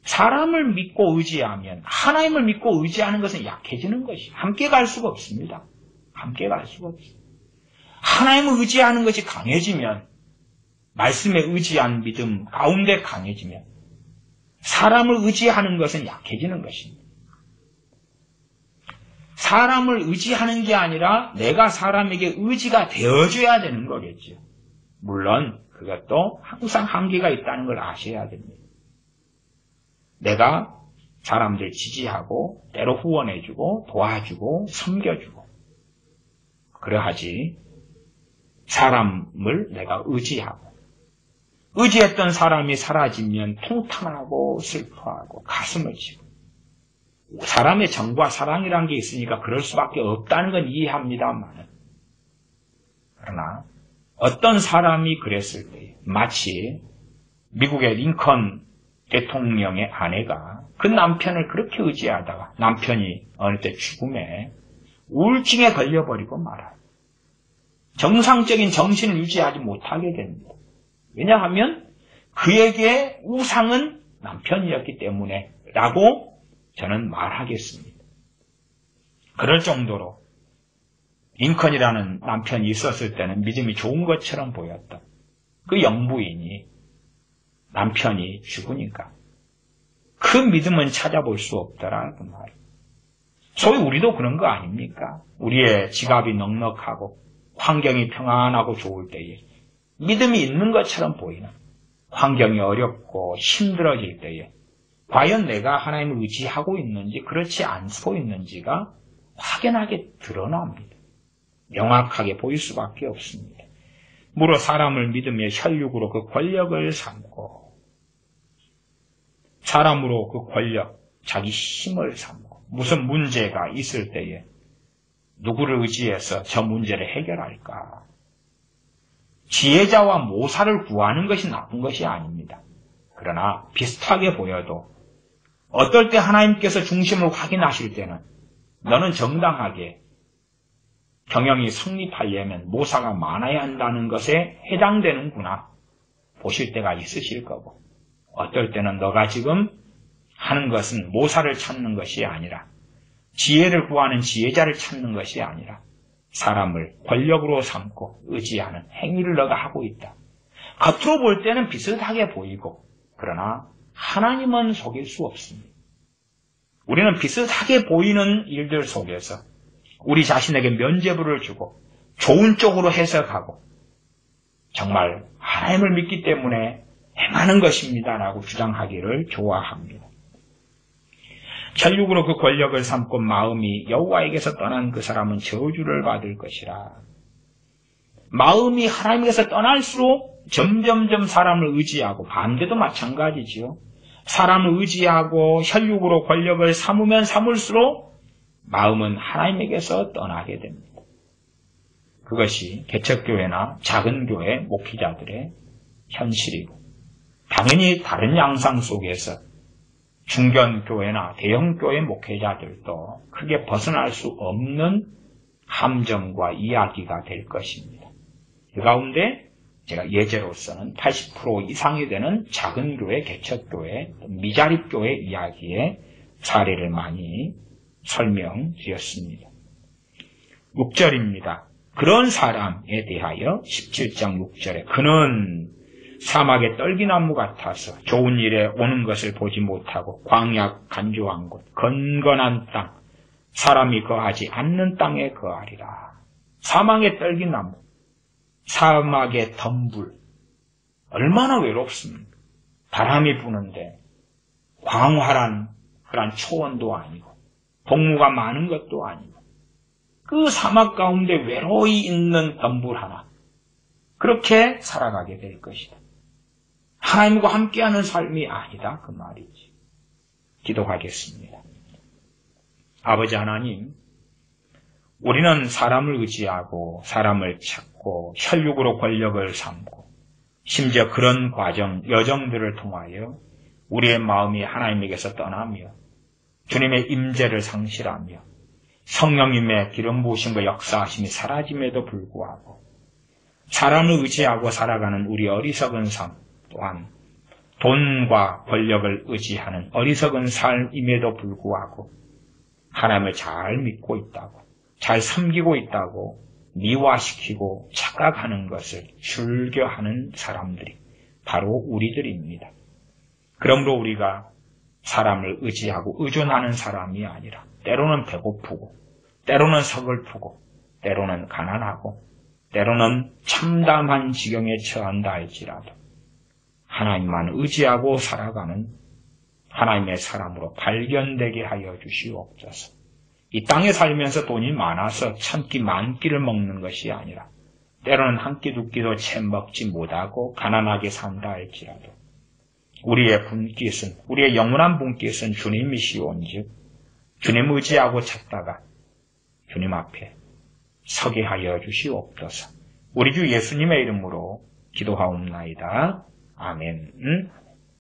사람을 믿고 의지하면 하나님을 믿고 의지하는 것은 약해지는 것이 함께 갈 수가 없습니다. 함께 갈 수가 없습니다. 하나님을 의지하는 것이 강해지면 말씀에 의지한 믿음 가운데 강해지면 사람을 의지하는 것은 약해지는 것입니다. 사람을 의지하는 게 아니라 내가 사람에게 의지가 되어줘야 되는 거겠죠. 물론 그것도 항상 한계가 있다는 걸 아셔야 됩니다. 내가 사람들 지지하고 때로 후원해주고 도와주고 섬겨주고 그러하지 사람을 내가 의지하고 의지했던 사람이 사라지면 통탄하고 슬퍼하고 가슴을 치고 사람의 정과 사랑이란 게 있으니까 그럴 수밖에 없다는 건 이해합니다만 그러나 어떤 사람이 그랬을 때 마치 미국의 링컨 대통령의 아내가 그 남편을 그렇게 의지하다가 남편이 어느 때 죽음에 우울증에 걸려버리고 말아요. 정상적인 정신을 유지하지 못하게 됩니다. 왜냐하면 그에게 우상은 남편이었기 때문에 라고 저는 말하겠습니다. 그럴 정도로 링컨이라는 남편이 있었을 때는 믿음이 좋은 것처럼 보였다. 그 영부인이 남편이 죽으니까 그 믿음은 찾아볼 수 없더라 그 말. 소위 우리도 그런 거 아닙니까? 우리의 지갑이 넉넉하고 환경이 평안하고 좋을 때에 믿음이 있는 것처럼 보이는 환경이 어렵고 힘들어질 때에 과연 내가 하나님을 의지하고 있는지 그렇지 않고 있는지가 확연하게 드러납니다. 명확하게 보일 수밖에 없습니다. 무릇 사람을 믿음의 혈육으로 그 권력을 삼고 사람으로 그 권력, 자기 힘을 삼고 무슨 문제가 있을 때에 누구를 의지해서 저 문제를 해결할까? 지혜자와 모사를 구하는 것이 나쁜 것이 아닙니다. 그러나 비슷하게 보여도 어떨 때 하나님께서 중심을 확인하실 때는 너는 정당하게 경영이 성립하려면 모사가 많아야 한다는 것에 해당되는구나 보실 때가 있으실 거고 어떨 때는 너가 지금 하는 것은 모사를 찾는 것이 아니라 지혜를 구하는 지혜자를 찾는 것이 아니라 사람을 권력으로 삼고 의지하는 행위를 너가 하고 있다. 겉으로 볼 때는 비슷하게 보이고 그러나 하나님은 속일 수 없습니다. 우리는 비슷하게 보이는 일들 속에서 우리 자신에게 면죄부를 주고 좋은 쪽으로 해석하고 정말 하나님을 믿기 때문에 행하는 것입니다라고 주장하기를 좋아합니다. 혈육으로 그 권력을 삼고 마음이 여호와에게서 떠난 그 사람은 저주를 받을 것이라. 마음이 하나님께서 떠날수록 점점점 사람을 의지하고 반대도 마찬가지지요. 사람을 의지하고 혈육으로 권력을 삼으면 삼을수록 마음은 하나님에게서 떠나게 됩니다. 그것이 개척교회나 작은 교회 목회자들의 현실이고 당연히 다른 양상 속에서 중견교회나 대형교회 목회자들도 크게 벗어날 수 없는 함정과 이야기가 될 것입니다. 그 가운데 제가 예제로서는 80% 이상이 되는 작은 교회, 개척교회, 미자립교회 이야기의 사례를 많이 설명드렸습니다. 6절입니다. 그런 사람에 대하여 17장 6절에 그는 사막의 떨기나무 같아서 좋은 일에 오는 것을 보지 못하고 광야 간조한 곳, 건건한 땅, 사람이 거하지 않는 땅에 거하리라. 사막의 떨기나무, 사막의 덤불, 얼마나 외롭습니까? 바람이 부는데 광활한 그런 초원도 아니고 동무가 많은 것도 아니고 그 사막 가운데 외로이 있는 덤불 하나, 그렇게 살아가게 될 것이다. 하나님과 함께하는 삶이 아니다 그 말이지. 기도하겠습니다. 아버지 하나님, 우리는 사람을 의지하고 사람을 찾고 혈육으로 권력을 삼고 심지어 그런 과정, 여정들을 통하여 우리의 마음이 하나님에게서 떠나며 주님의 임재를 상실하며 성령님의 기름 부으심과 역사하심이 사라짐에도 불구하고 사람을 의지하고 살아가는 우리 어리석은 삶 또한 돈과 권력을 의지하는 어리석은 삶임에도 불구하고 하나님을 잘 믿고 있다고, 잘 섬기고 있다고 미화시키고 착각하는 것을 즐겨하는 사람들이 바로 우리들입니다. 그러므로 우리가 사람을 의지하고 의존하는 사람이 아니라 때로는 배고프고 때로는 서글프고 때로는 가난하고 때로는 참담한 지경에 처한다 할지라도 하나님만 의지하고 살아가는 하나님의 사람으로 발견되게 하여 주시옵소서. 이 땅에 살면서 돈이 많아서 천 끼 만 끼를 먹는 것이 아니라 때로는 한 끼 두 끼도 채 먹지 못하고 가난하게 산다 할지라도 우리의 분깃은, 우리의 영원한 분깃은 주님이시온즉 주님 의지하고 찾다가 주님 앞에 서게 하여 주시옵소서. 우리 주 예수님의 이름으로 기도하옵나이다. 아멘.